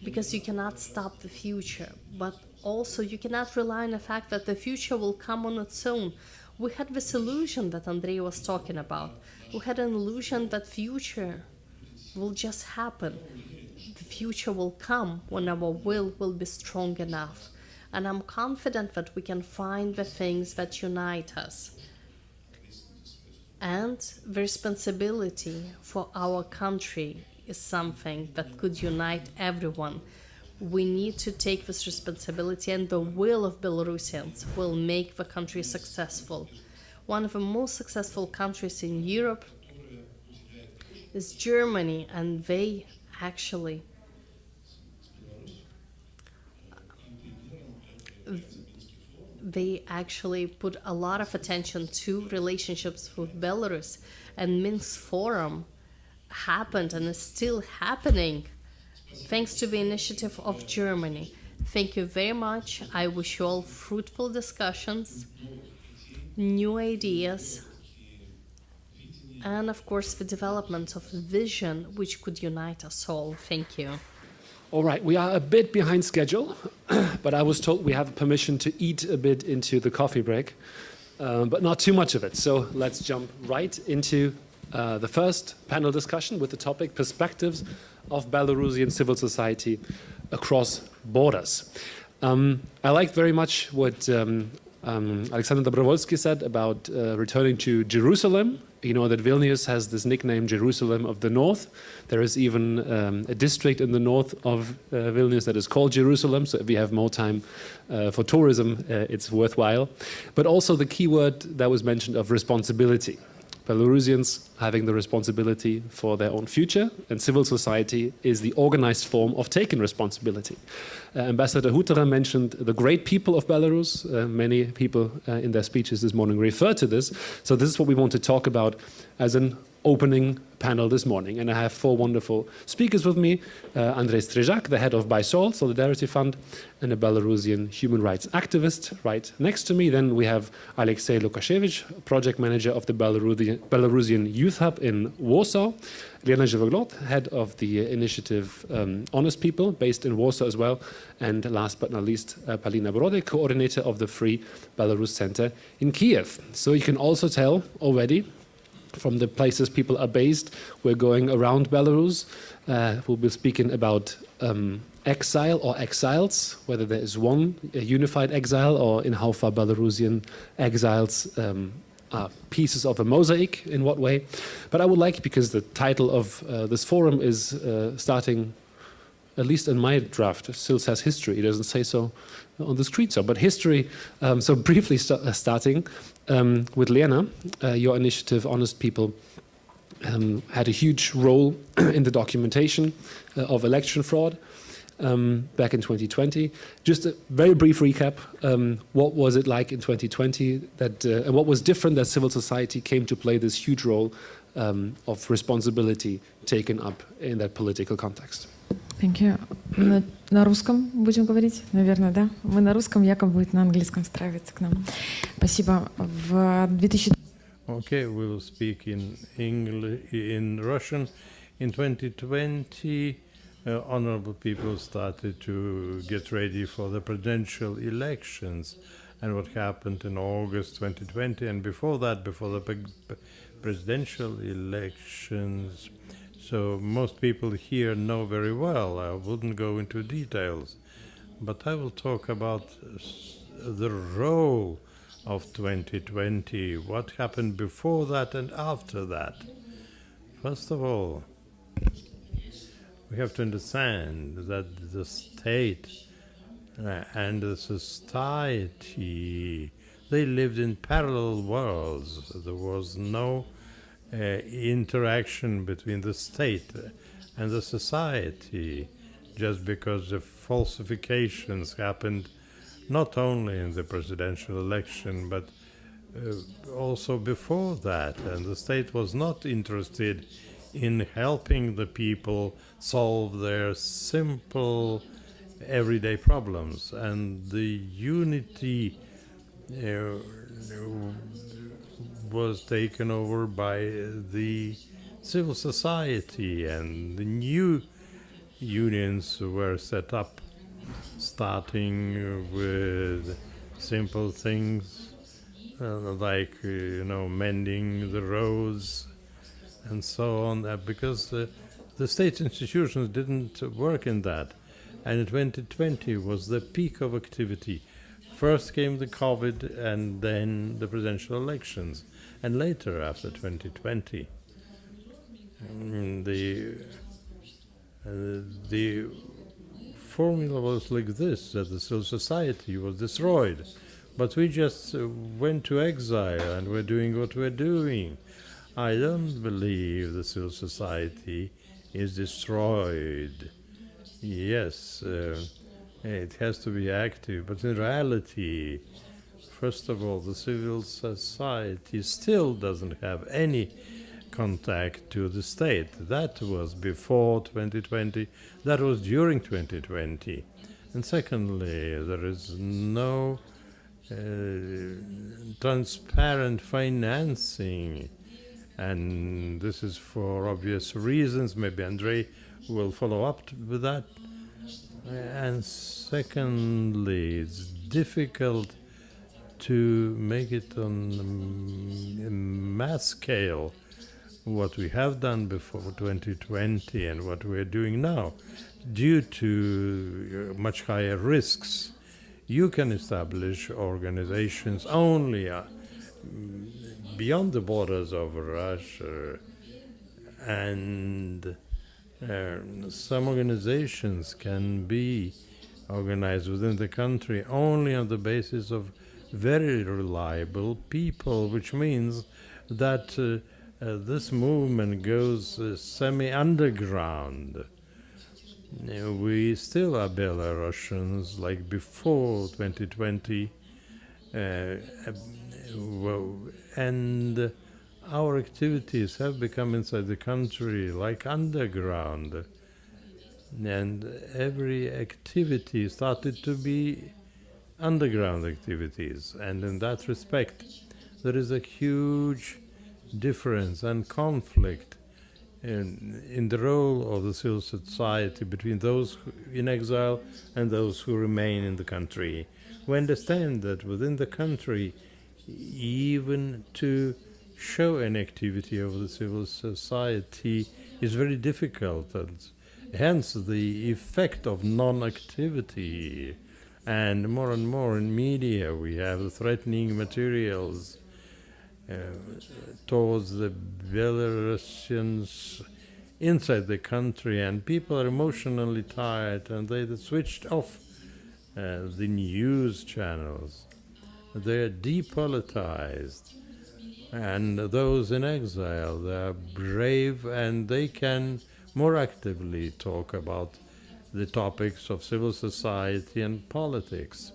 because you cannot stop the future. But also you cannot rely on the fact that the future will come on its own. We had this illusion that Andrei was talking about. We had an illusion that future will just happen. The future will come when our will be strong enough. And I'm confident that we can find the things that unite us. And the responsibility for our country is something that could unite everyone. We need to take this responsibility, and the will of Belarusians will make the country successful. One of the most successful countries in Europe is Germany, and they actually put a lot of attention to relationships with Belarus, and Minsk Forum happened and is still happening thanks to the initiative of Germany. Thank you very much. I wish you all fruitful discussions, new ideas, and of course the development of vision which could unite us all. Thank you. All right, we are a bit behind schedule, but I was told we have permission to eat a bit into the coffee break, but not too much of it. So let's jump right into the first panel discussion with the topic Perspectives of Belarusian Civil Society Across Borders. I liked very much what Alexander Dobrovolsky said about returning to Jerusalem. You know that Vilnius has this nickname, Jerusalem of the North. There is even a district in the north of Vilnius that is called Jerusalem. So if we have more time for tourism, it's worthwhile. But also the key word that was mentioned of responsibility. Belarusians having the responsibility for their own future, and civil society is the organized form of taking responsibility. Ambassador Huterer mentioned the great people of Belarus. Many people in their speeches this morning referred to this. So this is what we want to talk about as an opening panel this morning. And I have four wonderful speakers with me. Andrei Strizhak, the head of BySol, Solidarity Fund, and a Belarusian human rights activist right next to me. Then we have Alexei Lukashevich, project manager of the Belarusian Youth Hub in Warsaw. Lena Zhivoglot, head of the initiative Honest People, based in Warsaw as well. And last but not least, Palina Brodek, coordinator of the Free Belarus Center in Kiev. So you can also tell already from the places people are based. We're going around Belarus. We'll be speaking about exile or exiles, whether there is one a unified exile or in how far Belarusian exiles are pieces of a mosaic, in what way. But I would like, because the title of this forum is starting, at least in my draft, it still says history. It doesn't say so on the screen, but history. So briefly starting with Lena, your initiative, Honest People, had a huge role in the documentation of election fraud back in 2020. Just a very brief recap. What was it like in 2020? And what was different that civil society came to play this huge role of responsibility taken up in that political context? Thank you. На русском будем говорить, наверное, да? Мы на русском, Яков будет на английском встраиваться к нам. Спасибо. В 2000... Okay, we'll speak in English, in Russian. In 2020, honorable people started to get ready for the presidential elections, and what happened in August 2020, and before that, before the presidential elections. So most people here know very well. I wouldn't go into details, but I will talk about the role of 2020, what happened before that and after that. First of all, we have to understand that the state and the society, they lived in parallel worlds. There was no interaction between the state and the society, just because the falsifications happened not only in the presidential election, but also before that. And the state was not interested in helping the people solve their simple everyday problems. And the unity was taken over by the civil society, and the new unions were set up, starting with simple things like mending the roads and so on, because the state institutions didn't work in that. And 2020 was the peak of activity. First came the COVID, and then the presidential elections, and later, after 2020, the formula was like this, that the civil society was destroyed, but we just went to exile and we're doing what we're doing. I don't believe the civil society is destroyed. Yes, it has to be active, but in reality, first of all, the civil society still doesn't have any contact to the state. That was before 2020, that was during 2020. And secondly, there is no transparent financing, and this is for obvious reasons. Maybe Andrei will follow up with that. And secondly, it's difficult to make it on a mass scale what we have done before 2020 and what we're doing now, due to much higher risks. You can establish organizations only beyond the borders of Russia, and some organizations can be organized within the country only on the basis of very reliable people, which means that this movement goes semi-underground. We still are Belarusians like before 2020, and our activities have become inside the country like underground, and every activity started to be underground activities. And in that respect, there is a huge difference and conflict in the role of the civil society between those in exile and those who remain in the country. We understand that within the country, even to show an activity of the civil society is very difficult, and hence the effect of non-activity. And more in media we have threatening materials towards the Belarusians inside the country, and people are emotionally tired, and they switched off the news channels. They are depolitized, and those in exile, they are brave, and they can more actively talk about the topics of civil society and politics,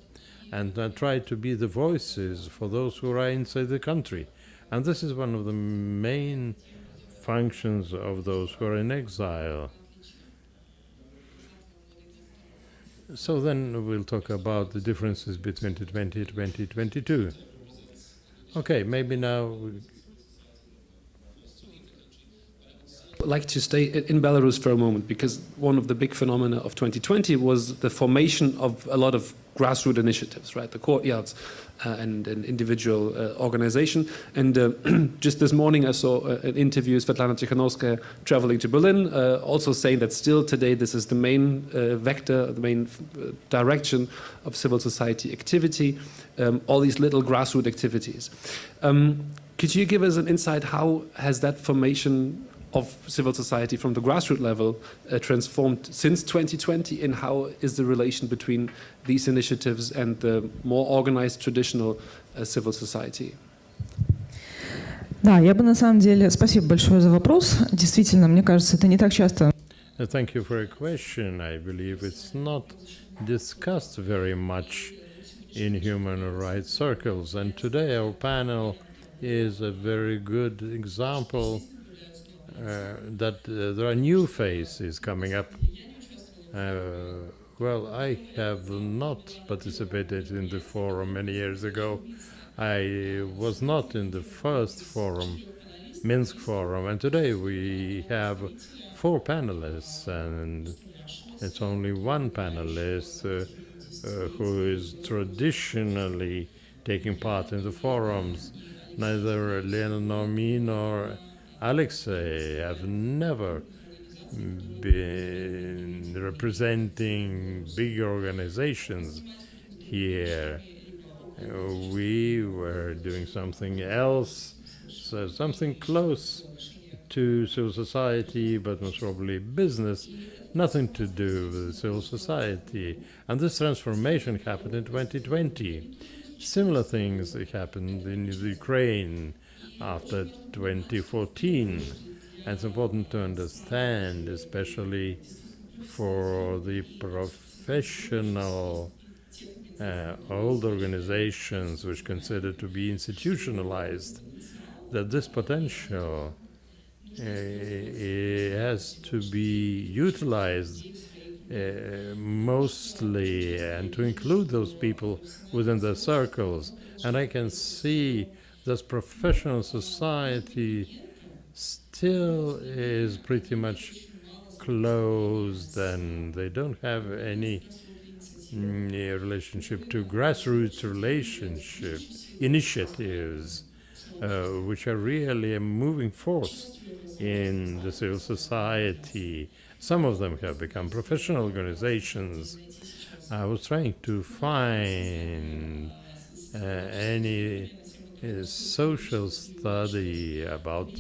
and try to be the voices for those who are inside the country. And this is one of the main functions of those who are in exile. So then we'll talk about the differences between 2020 and 2022. Okay, maybe now I'd like to stay in Belarus for a moment, because one of the big phenomena of 2020 was the formation of a lot of grassroots initiatives, right? The courtyards and an individual organization. And just this morning I saw an interview with Svetlana Tikhanovskaya traveling to Berlin, also saying that still today this is the main vector, the main direction of civil society activity, all these little grassroots activities. Could you give us an insight, how has that formation of civil society from the grassroots level transformed since 2020, and how is the relation between these initiatives and the more organized traditional civil society? Да, я бы на самом деле... Спасибо большое за вопрос. Действительно, мне кажется, это не так часто. Thank you for a question. I believe it's not discussed very much in human rights circles, and today our panel is a very good example that there are new faces coming up. Well, I have not participated in the forum many years ago. I was not in the first forum, Minsk Forum, and today we have 4 panelists, and it's only one panelist who is traditionally taking part in the forums. Neither Lena nor me nor Alexei have never been representing big organizations here. We were doing something else, so something close to civil society, but most probably business, nothing to do with civil society. And this transformation happened in 2020. Similar things happened in Ukraine after 2014. And it's important to understand, especially for the professional old organizations which consider to be institutionalized, that this potential has to be utilized mostly, and to include those people within their circles. And I can see this professional society still is pretty much closed, and they don't have any relationship to grassroots initiatives, which are really a moving force in the civil society. Some of them have become professional organizations. I was trying to find any social study about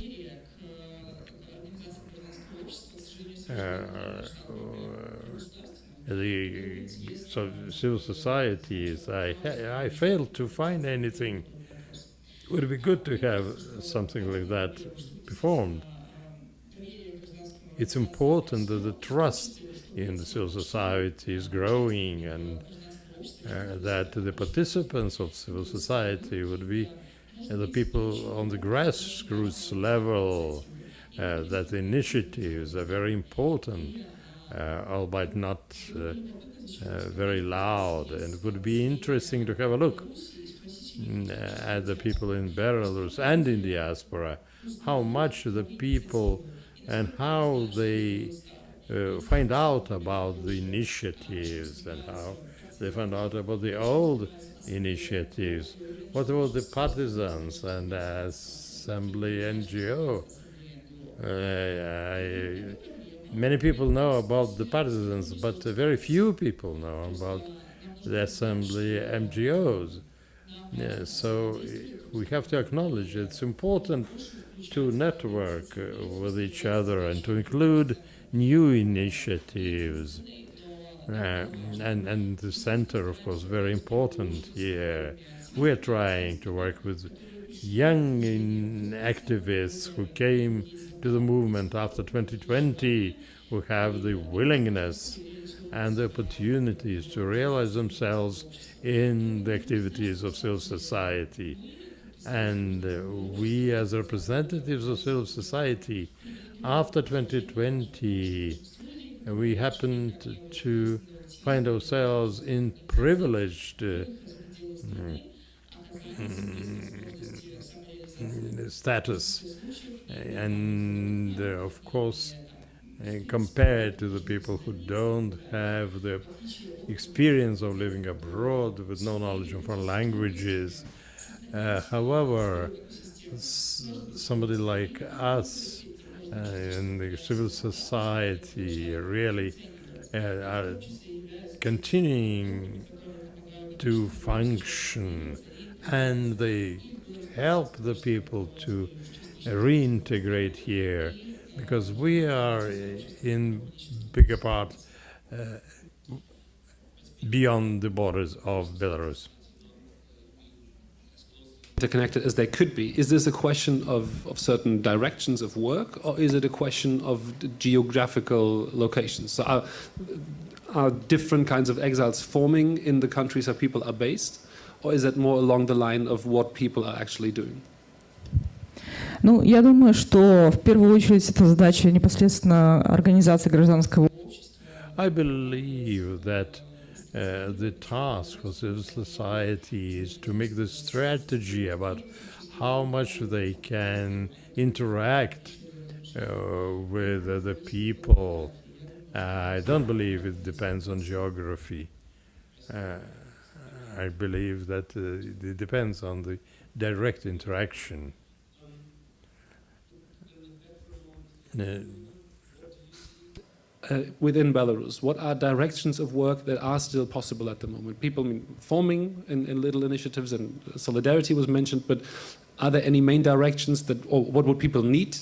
the civil societies. I failed to find anything. It would be good to have something like that performed. It's important that the trust in the civil society is growing, and that the participants of civil society would be the people on the grassroots level, that the initiatives are very important, albeit not very loud. And it would be interesting to have a look at the people in Belarus and in diaspora, how much the people and how they find out about the initiatives, and how they find out about the old initiatives. What about the partisans? And as Assembly NGO. Many people know about the partisans, but very few people know about the Assembly NGOs. So we have to acknowledge it's important to network with each other and to include new initiatives. And the center, of course, very important here. We're trying to work with young activists who came to the movement after 2020, who have the willingness and the opportunities to realize themselves in the activities of civil society. And we, as representatives of civil society, after 2020, we happened to find ourselves in privileged status. And of course, compared to the people who don't have the experience of living abroad with no knowledge of foreign languages. However, somebody like us in the civil society really are continuing to function, and they help the people to reintegrate here, because we are in bigger part beyond the borders of Belarus. Interconnected as they could be. Is this a question of certain directions of work, or is it a question of geographical locations? So are different kinds of exiles forming in the countries where people are based, or is it more along the line of what people are actually doing? Ну, я думаю, что в первую очередь это задача непосредственно организации гражданского общества. I believe that the task for civil society is to make the strategy about how much they can interact with other people. I don't believe it depends on geography. I believe that it depends on the direct interaction. Within Belarus, what are directions of work that are still possible at the moment? People forming in little initiatives, and solidarity was mentioned, but are there any main directions that, or what would people need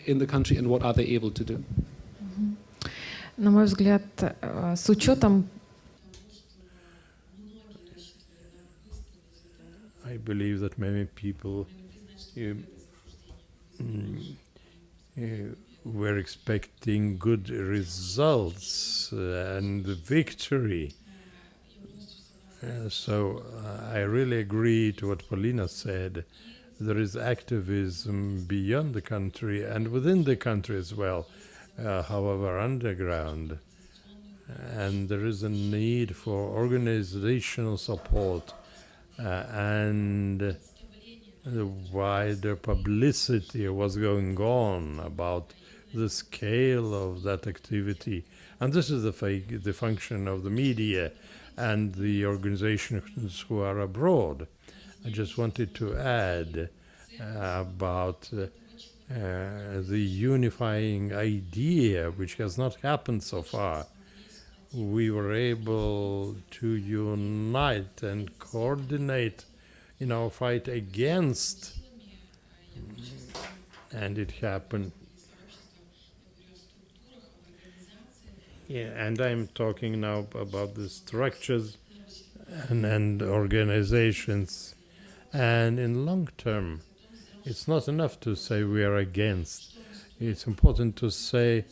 in the country, and what are they able to do? На мой взгляд, с учетом... I believe that many people were expecting good results and victory. So I really agree to what Paulina said. There is activism beyond the country and within the country as well, however underground. And there is a need for organizational support and the wider publicity of what's going on about the scale of that activity. And this is the function of the media and the organizations who are abroad. I just wanted to add about the unifying idea, which has not happened so far. We were able to unite and coordinate in our fight against, and it happened. Yeah, and I'm talking now about the structures and organizations. And in long term, it's not enough to say we are against. It's important to say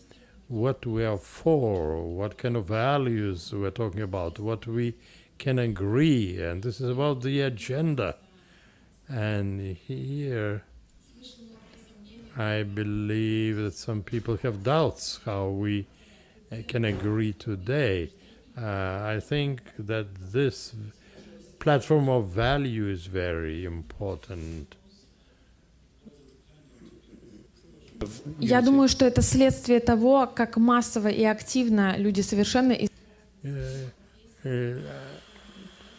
what we are for, what kind of values we're talking about, what we can agree. And this is about the agenda. And here, I believe that some people have doubts how we can agree today. I think that this platform of value is very important. Я думаю, что это следствие того, как массово и активно люди совершенно...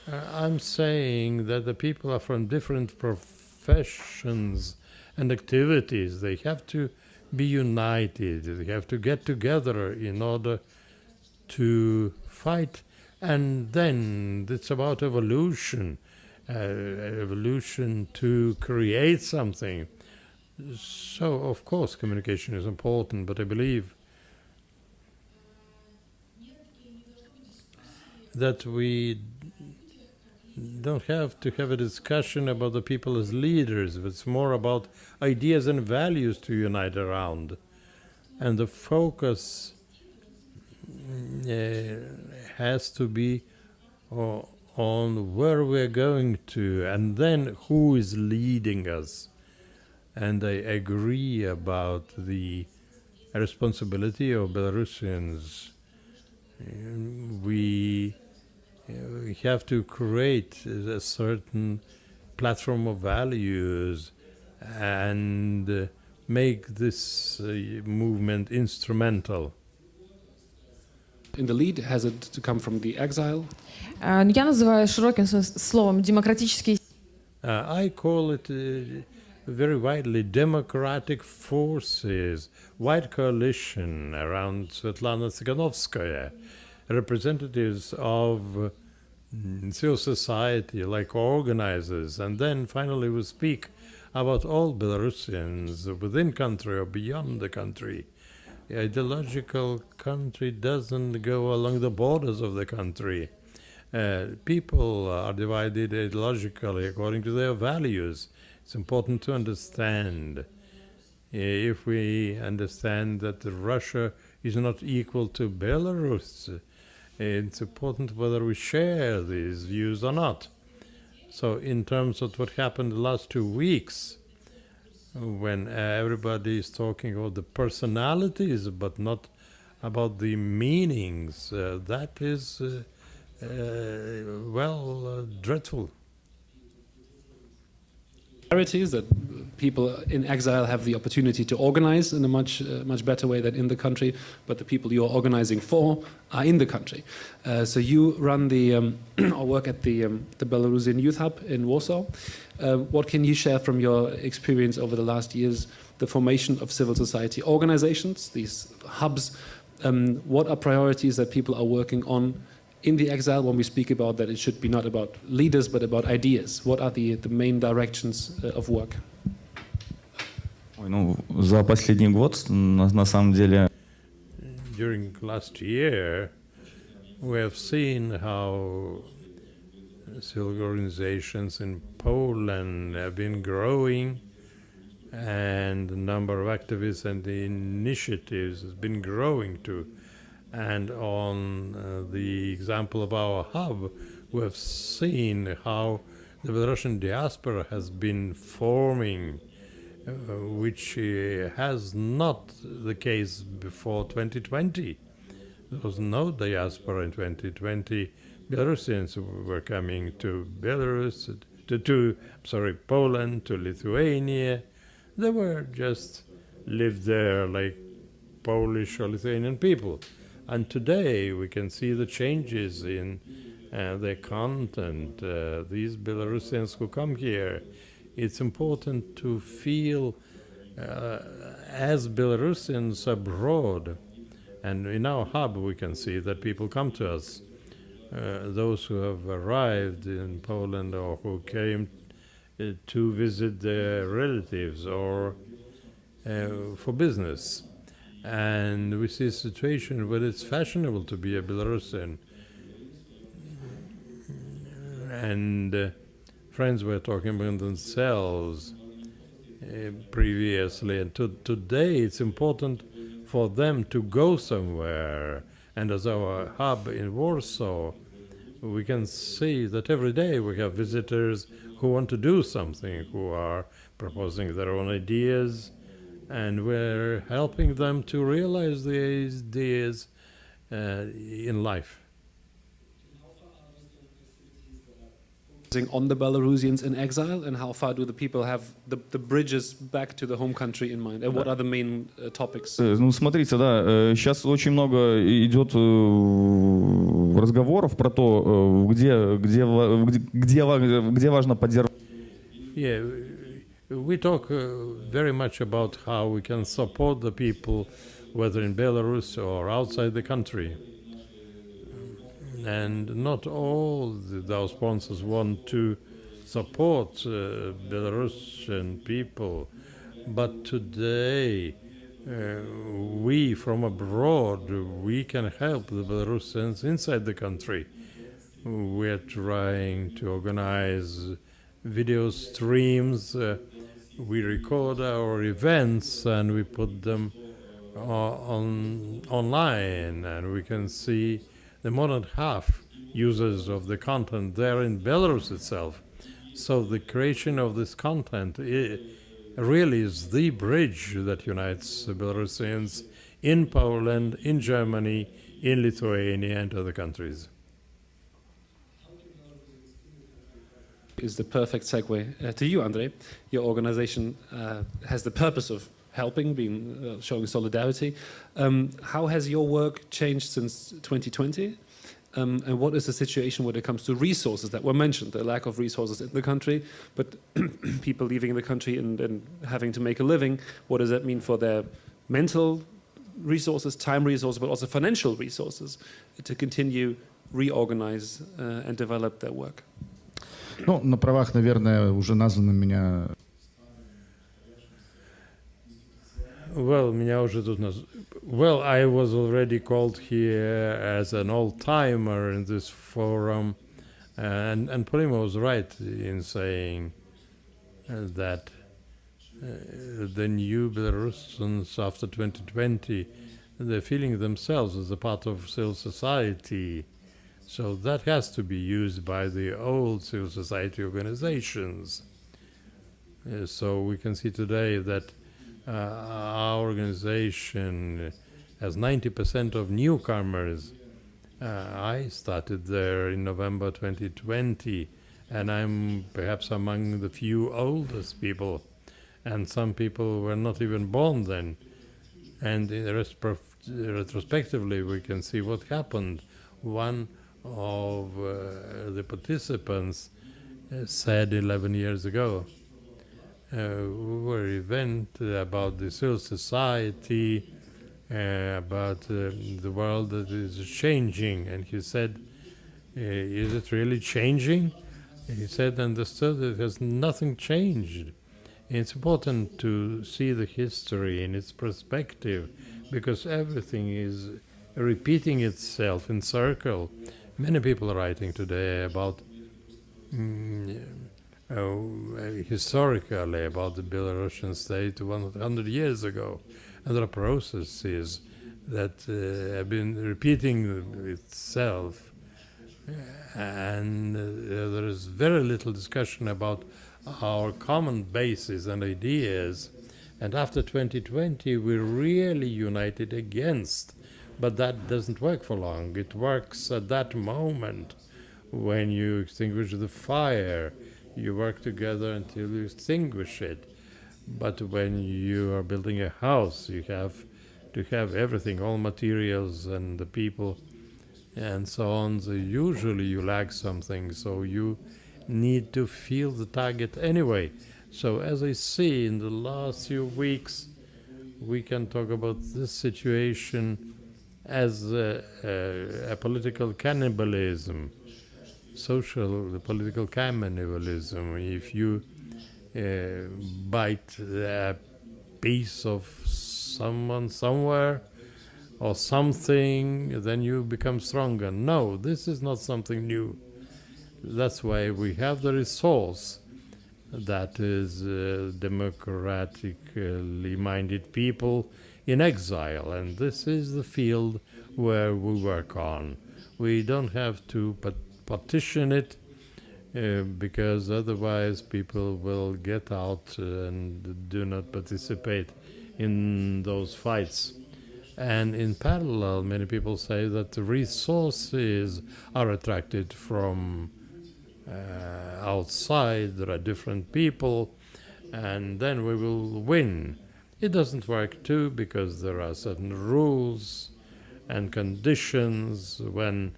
I'm saying that the people are from different professions and activities. They have to be united. They have to get together in order to fight. And then it's about evolution, evolution to create something. So, of course, communication is important, but I believe that we don't have to have a discussion about the people as leaders. It's more about ideas and values to unite around. And the focus has to be on where we're going to, and then who is leading us. And I agree about the responsibility of Belarusians. We have to create a certain platform of values and make this movement instrumental. In the lead, has it to come from the exile? Я называю широким словом демократические. I call it very widely democratic forces, white coalition around Svetlana Tsikhanovskaya, representatives of civil society like organizers, and then finally we speak about all Belarusians within country or beyond the country. The ideological country doesn't go along the borders of the country. People are divided ideologically according to their values. It's important to understand. If we understand that Russia is not equal to Belarus, it's important whether we share these views or not. So in terms of what happened the last 2 weeks, when everybody is talking about the personalities but not about the meanings, that is, dreadful. That people in exile have the opportunity to organize in a much better way than in the country, but the people you're organizing for are in the country. So you run the or work at the Belarusian Youth Hub in Warsaw. What can you share from your experience over the last years, the formation of civil society organizations, these hubs? What are priorities that people are working on in the exile when we speak about that it should be not about leaders but about ideas? What are the main directions of work? За последний год, на самом деле... During last year, we have seen how civil organizations in Poland have been growing, and the number of activists and the initiatives has been growing too. And on the example of our hub, we have seen how the Belarusian diaspora has been forming, which has not the case before 2020. There was no diaspora in 2020. Belarusians were coming to Belarus, Poland, to Lithuania. They were just lived there like Polish or Lithuanian people. And today we can see the changes in their content. These Belarusians who come here, it's important to feel as Belarusians abroad. And in our hub we can see that people come to us. Those who have arrived in Poland or who came to visit their relatives or for business. And we see a situation where it's fashionable to be a Belarusian. And friends were talking about themselves previously. And today it's important for them to go somewhere. And as our hub in Warsaw, we can see that every day we have visitors who want to do something, who are proposing their own ideas, and we're helping them to realize these ideas in life. On the Belarusians in exile, and how far do the people have the bridges back to the home country in mind, and what are the main topics? Ну, смотрите, да, сейчас очень много идет разговоров про то, где важно поддерживать. Yeah, we talk very much about how we can support the people, whether in Belarus or outside the country. And not all those sponsors want to support Belarusian people, but today we from abroad, we can help the Belarusians inside the country. We're trying to organize video streams. We record our events and we put them online, and we can see the more than half users of the content there in Belarus itself. So the creation of this content really is the bridge that unites Belarusians in Poland, in Germany, in Lithuania, and other countries. Is the perfect segue to you, Andrei. Your organization has the purpose of helping, showing solidarity. How has your work changed since 2020? And what is the situation when it comes to resources that were mentioned, the lack of resources in the country, but people leaving the country and having to make a living? What does that mean for their mental resources, time resources, but also financial resources to continue, reorganize and develop their work? Ну, на правах, наверное, уже названо меня. Well, I was already called here as an old-timer in this forum, and Polima was right in saying that the new Belarusians after 2020, they're feeling themselves as a part of civil society. So that has to be used by the old civil society organizations. So we can see today that our organization has 90% of newcomers. I started there in November 2020, and I'm perhaps among the few oldest people, and some people were not even born then. And retrospectively, we can see what happened. One of the participants said 11 years ago, we were event about the civil society, about the world that is changing, and he said, is it really changing? He said, understood that has nothing changed. It's important to see the history in its perspective, because everything is repeating itself in circle. Many people are writing today about historically about the Belarusian state 100 years ago. And there are processes that have been repeating itself. And there is very little discussion about our common bases and ideas. And after 2020, we really united against. But that doesn't work for long. It works at that moment when you extinguish the fire. You work together until you extinguish it. But when you are building a house, you have to have everything, all materials and the people and so on. So usually you lack something, so you need to feel the target anyway. So as I see in the last few weeks, we can talk about this situation as a political cannibalism, political cannibalism. If you bite a piece of someone somewhere or something, then you become stronger. No, this is not something new. That's why we have the resource that is democratically minded people in exile, and this is the field where we work on. We don't have to partition it because otherwise people will get out and do not participate in those fights. And in parallel, many people say that the resources are attracted from outside. There are different people, and then we will win. It doesn't work too, because there are certain rules and conditions when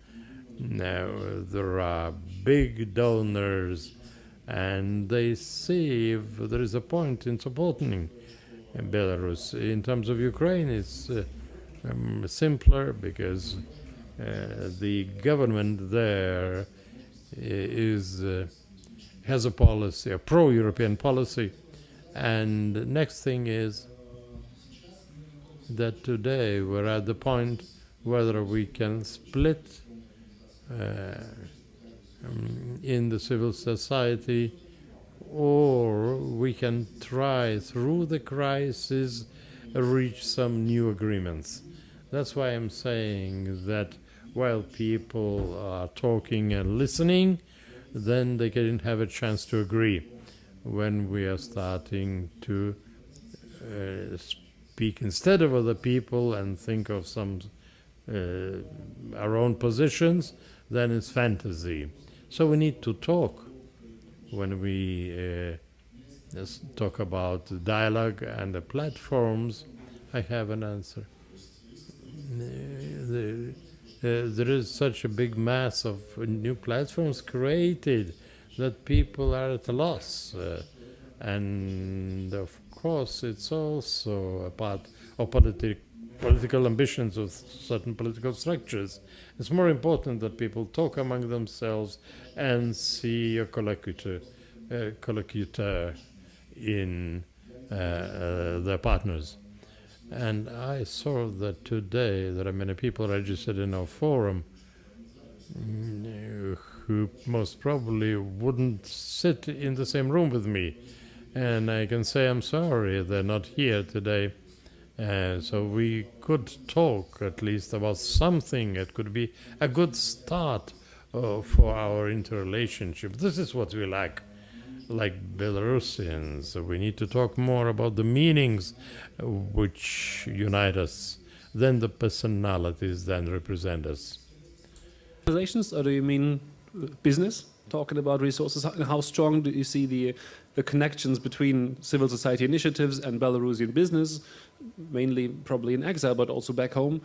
there are big donors and they see if there is a point in supporting Belarus. In terms of Ukraine, it's simpler because the government there has a policy, a pro-European policy. And the next thing is that today we're at the point whether we can split in the civil society, or we can try through the crisis reach some new agreements. That's why I'm saying that while people are talking and listening, then they can have a chance to agree. When we are starting to speak instead of other people and think of some our own positions, then it's fantasy. So we need to talk. When we talk about the dialogue and the platforms, I have an answer. There is such a big mass of new platforms created that people are at a loss. And of course, it's also a part of political ambitions of certain political structures. It's more important that people talk among themselves and see a collocutor in their partners. And I saw that today there are many people registered in our forum who most probably wouldn't sit in the same room with me. And I can say I'm sorry they're not here today. So we could talk at least about something. It could be a good start for our interrelationship. This is what we like Belarusians. We need to talk more about the meanings which unite us than the personalities that represent us. Relations, or do you mean business? Talking about resources, how strong do you see the connections between civil society initiatives and Belarusian business, mainly probably in exile, but also back home,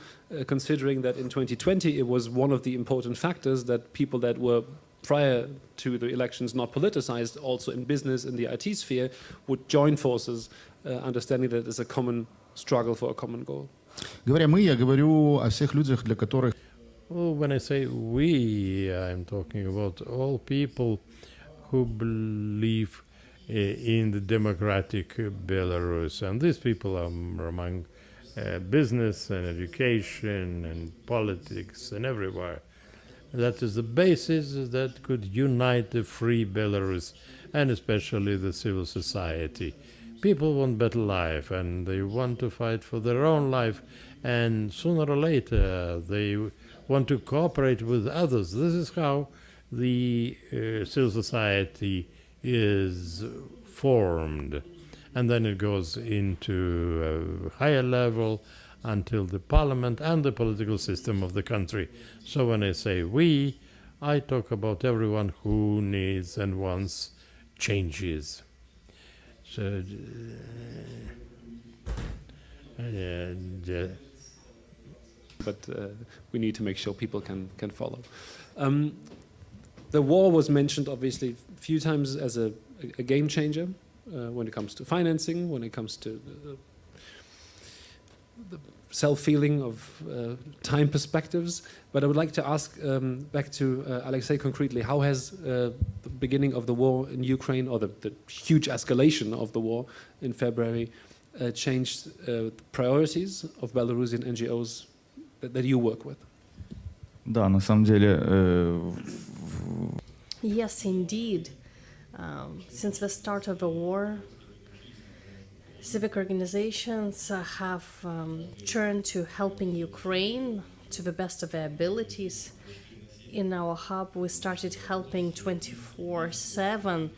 considering that in 2020 it was one of the important factors that people that were prior to the elections not politicized, also in business, in the IT sphere, would join forces, understanding that it's a common struggle for a common goal. Говоря «мы», я говорю о всех людях, для которых... Well, when I say we, I'm talking about all people who believe in the democratic Belarus. And these people are among business and education and politics and everywhere. That is the basis that could unite the free Belarus and especially the civil society. People want better life and they want to fight for their own life, and sooner or later they want to cooperate with others. This is how the civil society is formed, and then it goes into a higher level until the parliament and the political system of the country. So when I say we, I talk about everyone who needs and wants changes. So, but we need to make sure people can follow. The war was mentioned obviously a few times as a game changer when it comes to financing, when it comes to the self-feeling of time perspectives. But I would like to ask back to Alexei concretely, how has the beginning of the war in Ukraine, or the huge escalation of the war in February, changed priorities of Belarusian NGOs that you work with? Да, на самом деле... Yes, indeed. Since the start of the war, civic organizations have turned to helping Ukraine to the best of their abilities. In our hub, we started helping 24/7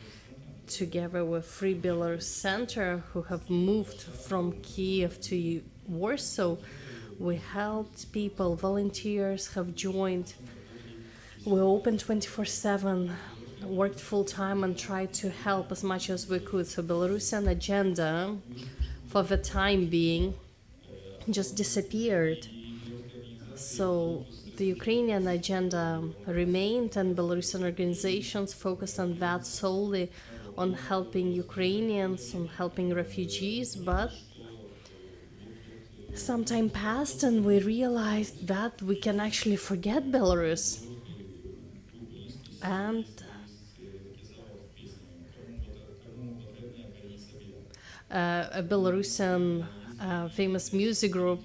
together with Free Belarus Center, who have moved from Kiev to Warsaw. We helped people, volunteers have joined. We opened 24/7, worked full-time and tried to help as much as we could. So Belarusian agenda, for the time being, just disappeared. So the Ukrainian agenda remained, and Belarusian organizations focused on that solely, on helping Ukrainians, on helping refugees. But some time passed and we realized that we can actually forget Belarus. And a Belarusian famous music group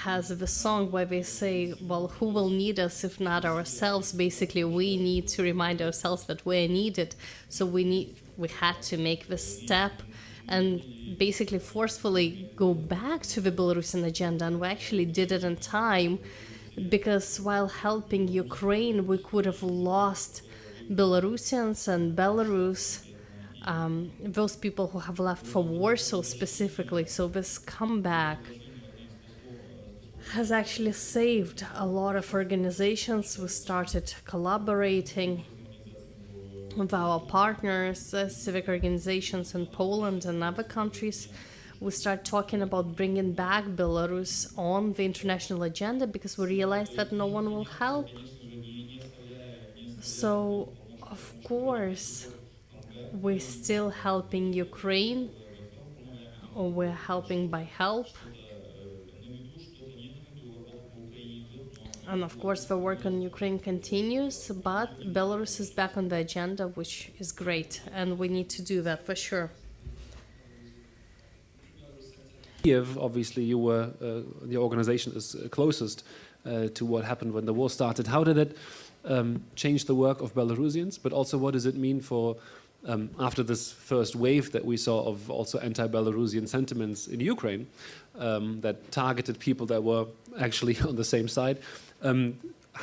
has the song where they say, well, who will need us if not ourselves? Basically, we need to remind ourselves that we're needed. So we had to make this step and basically forcefully go back to the Belarusian agenda. And we actually did it in time, because while helping Ukraine, we could have lost Belarusians and Belarus, those people who have left for Warsaw specifically. So this comeback has actually saved a lot of organizations. We started collaborating with our partners, civic organizations in Poland and other countries. We start talking about bringing back Belarus on the international agenda, because we realized that no one will help. So, of course, we're still helping Ukraine, or we're helping by help. And of course, the work on Ukraine continues, but Belarus is back on the agenda, which is great, and we need to do that for sure. Kiev, obviously, you were the organization is closest to what happened when the war started. How did it change the work of Belarusians? But also, what does it mean for after this first wave that we saw of also anti-Belarusian sentiments in Ukraine that targeted people that were actually on the same side?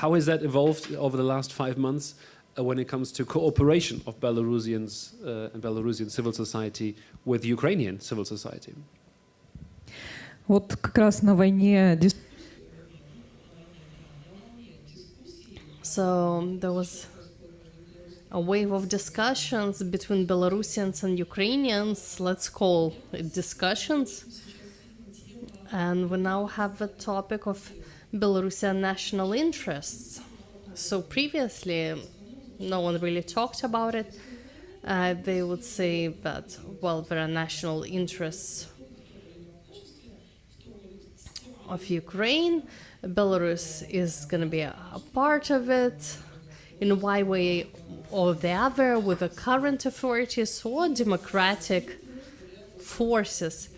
How has that evolved over the last 5 months when it comes to cooperation of Belarusians and Belarusian civil society with Ukrainian civil society? Вот как раз на войне. So there was a wave of discussions between Belarusians and Ukrainians, let's call it discussions. And we now have the topic of Belarusian national interests. So previously, no one really talked about it. They would say that, well, there are national interests of Ukraine. Belarus is going to be a part of it in one way or the other, with the current authorities or democratic forces.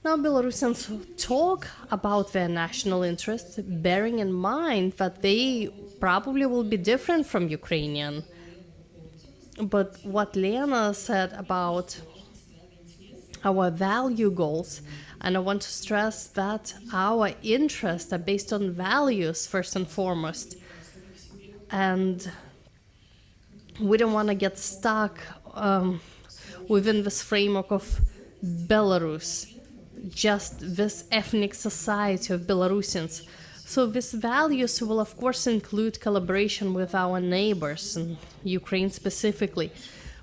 Now, Belarusians talk about their national interests, bearing in mind that they probably will be different from Ukrainian. But what Lena said about our value goals, and I want to stress that our interests are based on values first and foremost. And we don't want to get stuck within this framework of Belarus, just this ethnic society of Belarusians. So these values will of course include collaboration with our neighbors, and Ukraine specifically.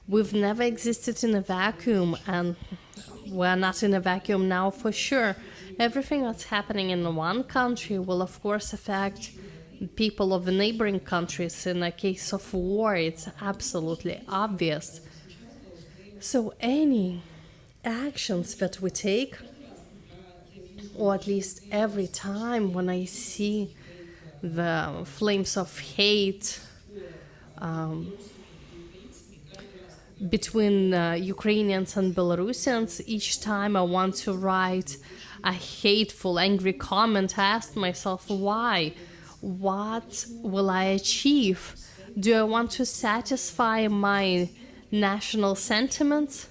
We've never existed in a vacuum, and we're not in a vacuum now for sure. Everything that's happening in one country will of course affect people of the neighboring countries. In a case of war, it's absolutely obvious. So any actions that we take, or at least every time when I see the flames of hate between Ukrainians and Belarusians, each time I want to write a hateful, angry comment, I ask myself, why? What will I achieve? Do I want to satisfy my national sentiments?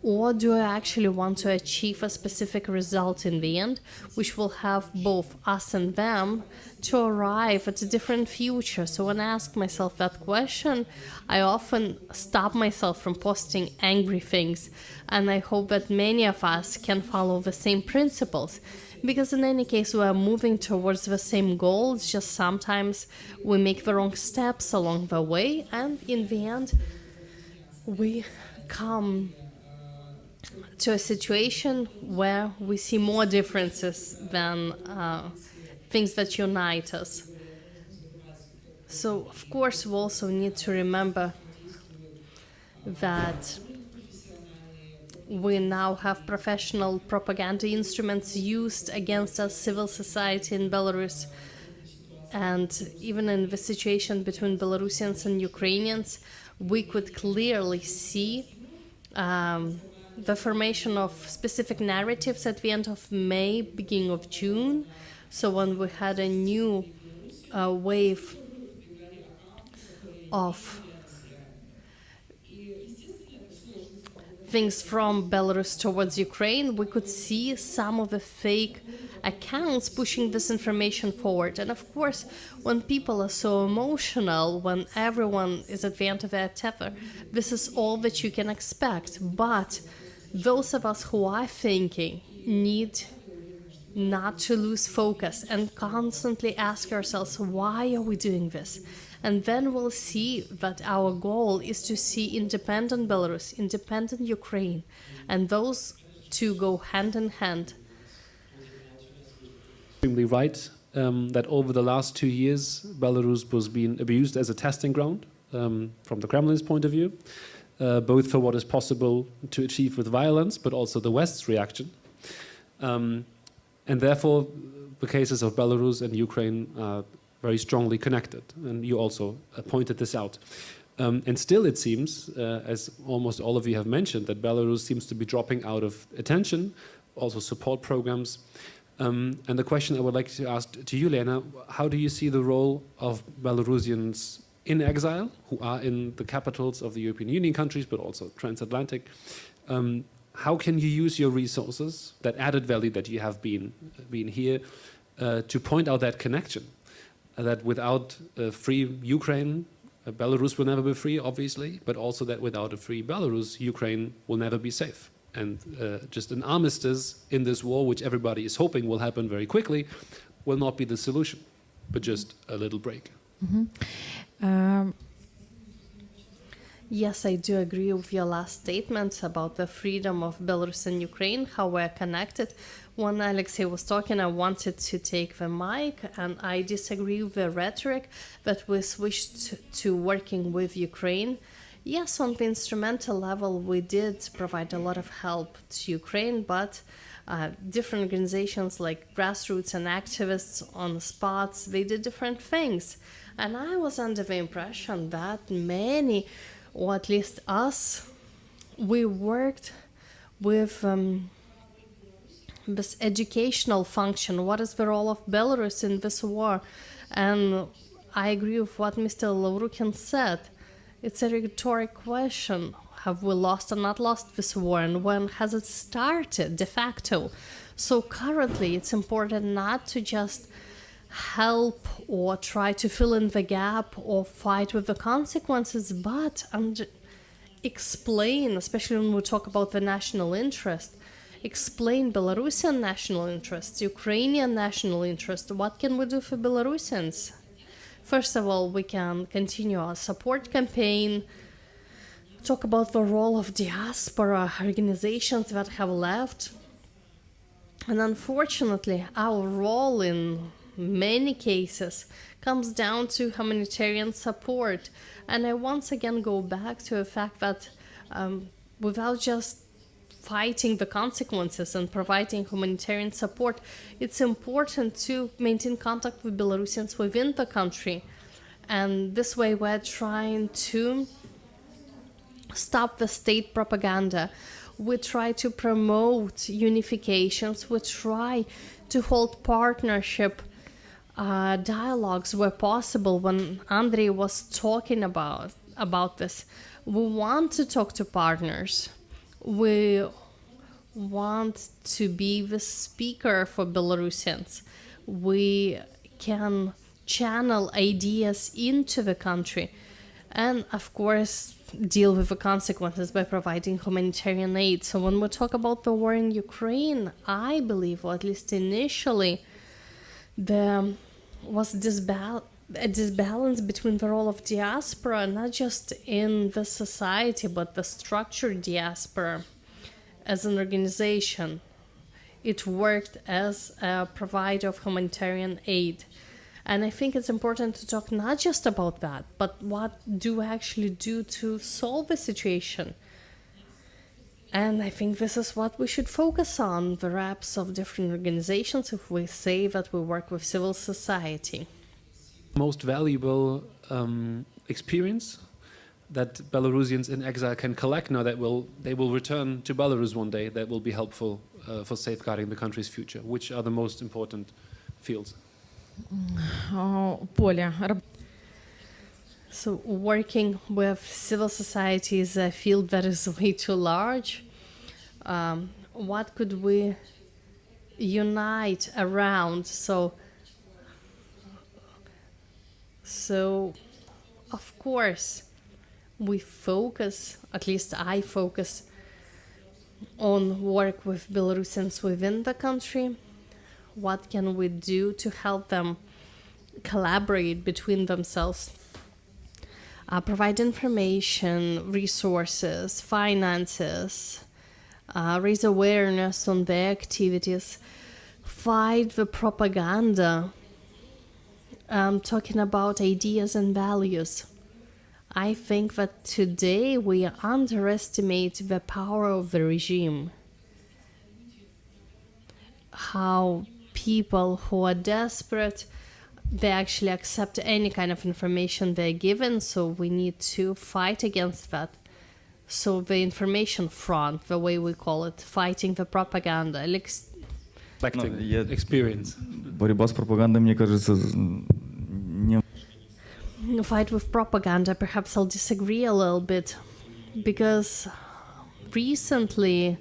Or do I actually want to achieve a specific result in the end, which will have both us and them to arrive at a different future? So when I ask myself that question, I often stop myself from posting angry things. And I hope that many of us can follow the same principles. Because in any case, we are moving towards the same goals, just sometimes we make the wrong steps along the way. And in the end, we come to a situation where we see more differences than things that unite us. So, of course, we also need to remember that we now have professional propaganda instruments used against us, civil society in Belarus. And even in the situation between Belarusians and Ukrainians, we could clearly see the formation of specific narratives at the end of May, beginning of June. So when we had a new wave of things from Belarus towards Ukraine, we could see some of the fake accounts pushing this information forward. And of course, when people are so emotional, when everyone is at the end of their tether, this is all that you can expect. But those of us who are thinking need not to lose focus and constantly ask ourselves, why are we doing this? And then we'll see that our goal is to see independent Belarus, independent Ukraine, and those two go hand in hand. Extremely right that over the last 2 years, Belarus was being abused as a testing ground from the Kremlin's point of view, both for what is possible to achieve with violence, but also the West's reaction. And therefore, the cases of Belarus and Ukraine are very strongly connected, and you also pointed this out. And still it seems, as almost all of you have mentioned, that Belarus seems to be dropping out of attention, also support programs. And the question I would like to ask to you, Lena, how do you see the role of Belarusians in exile, who are in the capitals of the European Union countries, but also transatlantic? How can you use your resources, that added value that you have been here, to point out that connection? That without a free Ukraine, Belarus will never be free, obviously, but also that without a free Belarus, Ukraine will never be safe. And just an armistice in this war, which everybody is hoping will happen very quickly, will not be the solution, but just a little break. Yes, I do agree with your last statement about the freedom of Belarus and Ukraine, how we're connected. When Alexei was talking, I wanted to take the mic, and I disagree with the rhetoric that we switched to working with Ukraine. Yes, on the instrumental level, we did provide a lot of help to Ukraine, but different organizations like grassroots and activists on the spots, they did different things. And I was under the impression that many, or at least us, we worked with this educational function. What is the role of Belarus in this war? And I agree with what Mr. Lavrukin said. It's a rhetoric question. Have we lost or not lost this war? And when has it started de facto? So currently, it's important not to just help or try to fill in the gap or fight with the consequences, but explain, especially when we talk about the national interest, explain Belarusian national interests, Ukrainian national interest. What can we do for Belarusians? First of all, we can continue our support campaign, talk about the role of diaspora organizations that have left. And unfortunately, our role in many cases comes down to humanitarian support. And I once again go back to the fact that without just fighting the consequences and providing humanitarian support, it's important to maintain contact with Belarusians within the country. And this way we're trying to stop the state propaganda. We try to promote unifications. We try to hold partnership dialogues where possible. When Andrei was talking about this, we want to talk to partners. We want to be the speaker for Belarusians. We can channel ideas into the country and, of course, deal with the consequences by providing humanitarian aid. So when we talk about the war in Ukraine, I believe, or at least initially, there was a disbalance between the role of diaspora, not just in the society, but the structured diaspora as an organization. it worked as a provider of humanitarian aid. And I think it's important to talk not just about that, but what do we actually do to solve the situation. And I think this is what we should focus on, the reps of different organizations, if we say that we work with civil society. Most valuable experience that Belarusians in exile can collect now that they will return to Belarus one day, that will be helpful for safeguarding the country's future? Which are the most important fields? Поле. So working with civil society is a field that is way too large. What could we unite around? So of course, we focus, at least I focus, on work with Belarusians within the country. What can we do to help them collaborate between themselves? Provide information, resources, finances, raise awareness on their activities, fight the propaganda, talking about ideas and values. I think that today we underestimate the power of the regime. How people who are desperate, they actually accept any kind of information they're given, so we need to fight against that. So the information front, the way we call it, fighting the propaganda. Experience. Борьба с пропагандой, мне кажется, не... Fight with propaganda, perhaps I'll disagree a little bit, because recently,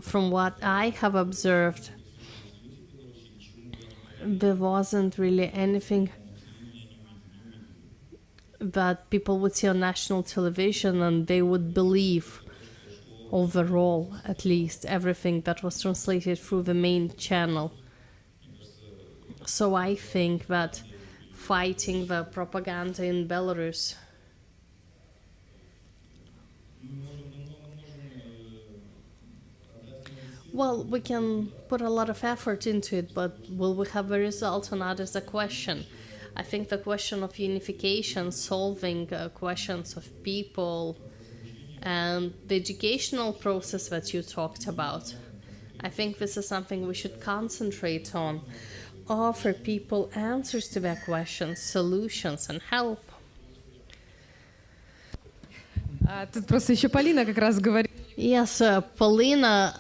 from what I have observed, there wasn't really anything that people would see on national television and they would believe overall, at least, everything that was translated through the main channel. So I think that fighting the propaganda in Belarus well, we can put a lot of effort into it, but will we have a result or not is a question. I think the question of unification, solving questions of people, and the educational process that you talked about, I think this is something we should concentrate on. Offer people answers to their questions, solutions, and help. Тут просто еще Полина как раз говорит. Yes, Polina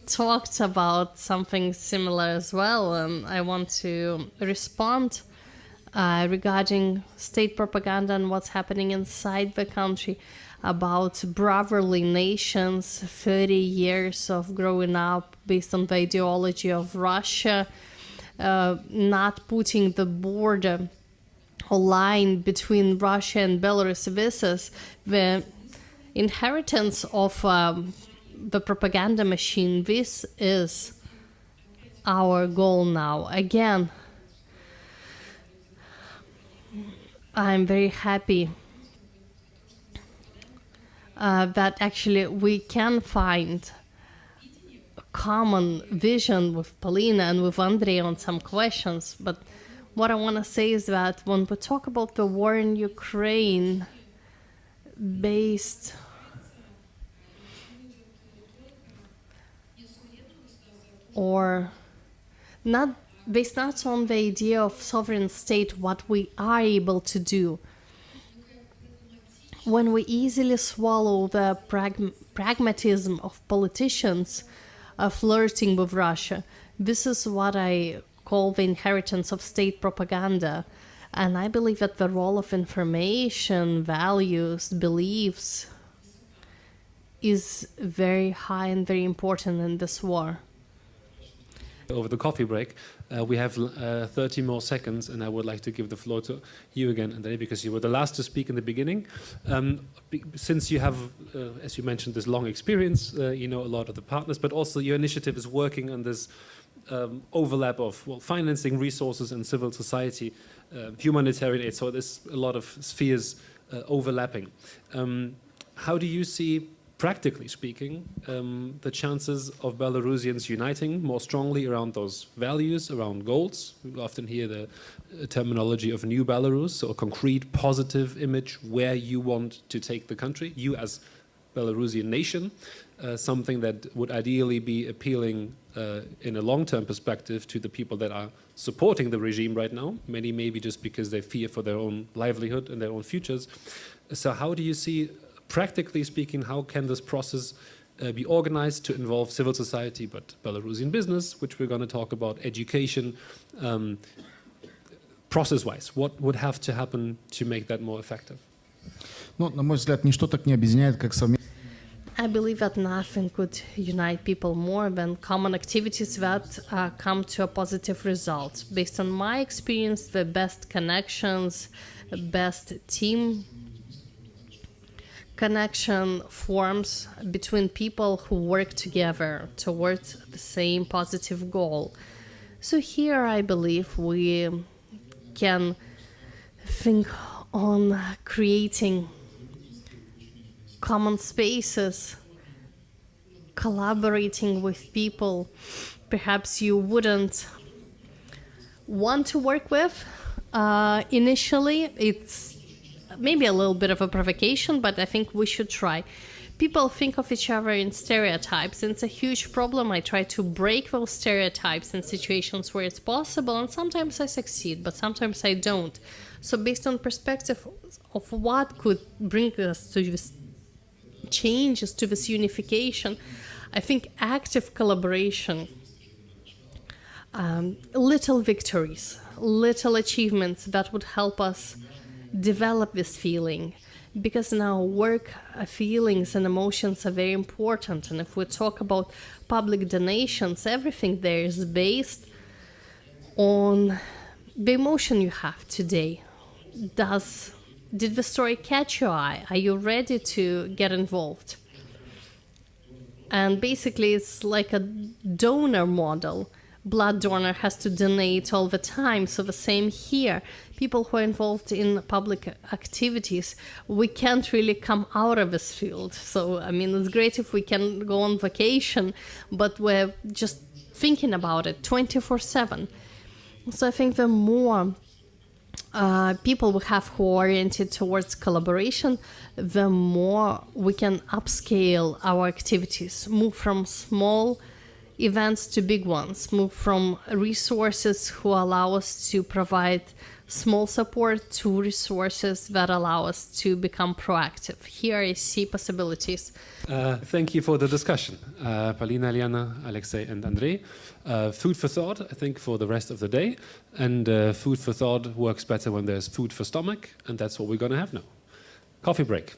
talked about something similar as well, and I want to respond regarding state propaganda and what's happening inside the country, about brotherly nations, 30 years of growing up based on the ideology of Russia, not putting the border or line between Russia and Belarus. This is the inheritance of the propaganda machine. This is our goal now. Again, I'm very happy that actually we can find a common vision with Polina and with Andrei on some questions. But what I want to say is that when we talk about the war in Ukraine, based or not based not on the idea of sovereign state, what we are able to do, when we easily swallow the pragmatism of politicians flirting with Russia, this is what I call the inheritance of state propaganda. And I believe that the role of information, values, beliefs is very high and very important in this war. Over the coffee break, we have 30 more seconds, and I would like to give the floor to you again, Andrei, because you were the last to speak in the beginning. Since you have, as you mentioned, this long experience, you know a lot of the partners, but also your initiative is working on this overlap of financing, resources, and civil society, humanitarian aid. So there's a lot of spheres overlapping. How do you see practically speaking, the chances of Belarusians uniting more strongly around those values, around goals. We often hear the terminology of New Belarus, so a concrete, positive image where you want to take the country, you as Belarusian nation, something that would ideally be appealing in a long-term perspective to the people that are supporting the regime right now, many maybe just because they fear for their own livelihood and their own futures. So how do you see, practically speaking, how can this process be organized to involve civil society, but Belarusian business, which we're going to talk about, education, process-wise? What would have to happen to make that more effective? Ну, на мой взгляд, ничто так не объединяет, как совместные. I believe that nothing could unite people more than common activities that come to a positive result. Based on my experience, the best connections, best team connection forms between people who work together towards the same positive goal. So here I believe we can think on creating common spaces, collaborating with people perhaps you wouldn't want to work with initially. It's maybe a little bit of a provocation, but I think we should try. People think of each other in stereotypes, and it's a huge problem. I try to break those stereotypes in situations where it's possible, and sometimes I succeed, but sometimes I don't. So based on perspective of what could bring us to this changes, to this unification, I think active collaboration, little victories, little achievements that would help us develop this feeling, because now work feelings and emotions are very important. And if we talk about public donations, everything there is based on the emotion you have today. Did the story catch your eye? Are you ready to get involved? And basically it's like a donor model. Blood donor has to donate all the time, so the same here. People who are involved in public activities, we can't really come out of this field. So, I mean, it's great if we can go on vacation, but we're just thinking about it 24/7. So I think the more people we have who are oriented towards collaboration, the more we can upscale our activities, move from small events to big ones, move from resources who allow us to provide small support to resources that allow us to become proactive. Here I see possibilities. Thank you for the discussion. Polina, Liana, Alexei, and Andrei. Food for thought, I think, for the rest of the day. And food for thought works better when there's food for stomach, and that's what we're going to have now. Coffee break.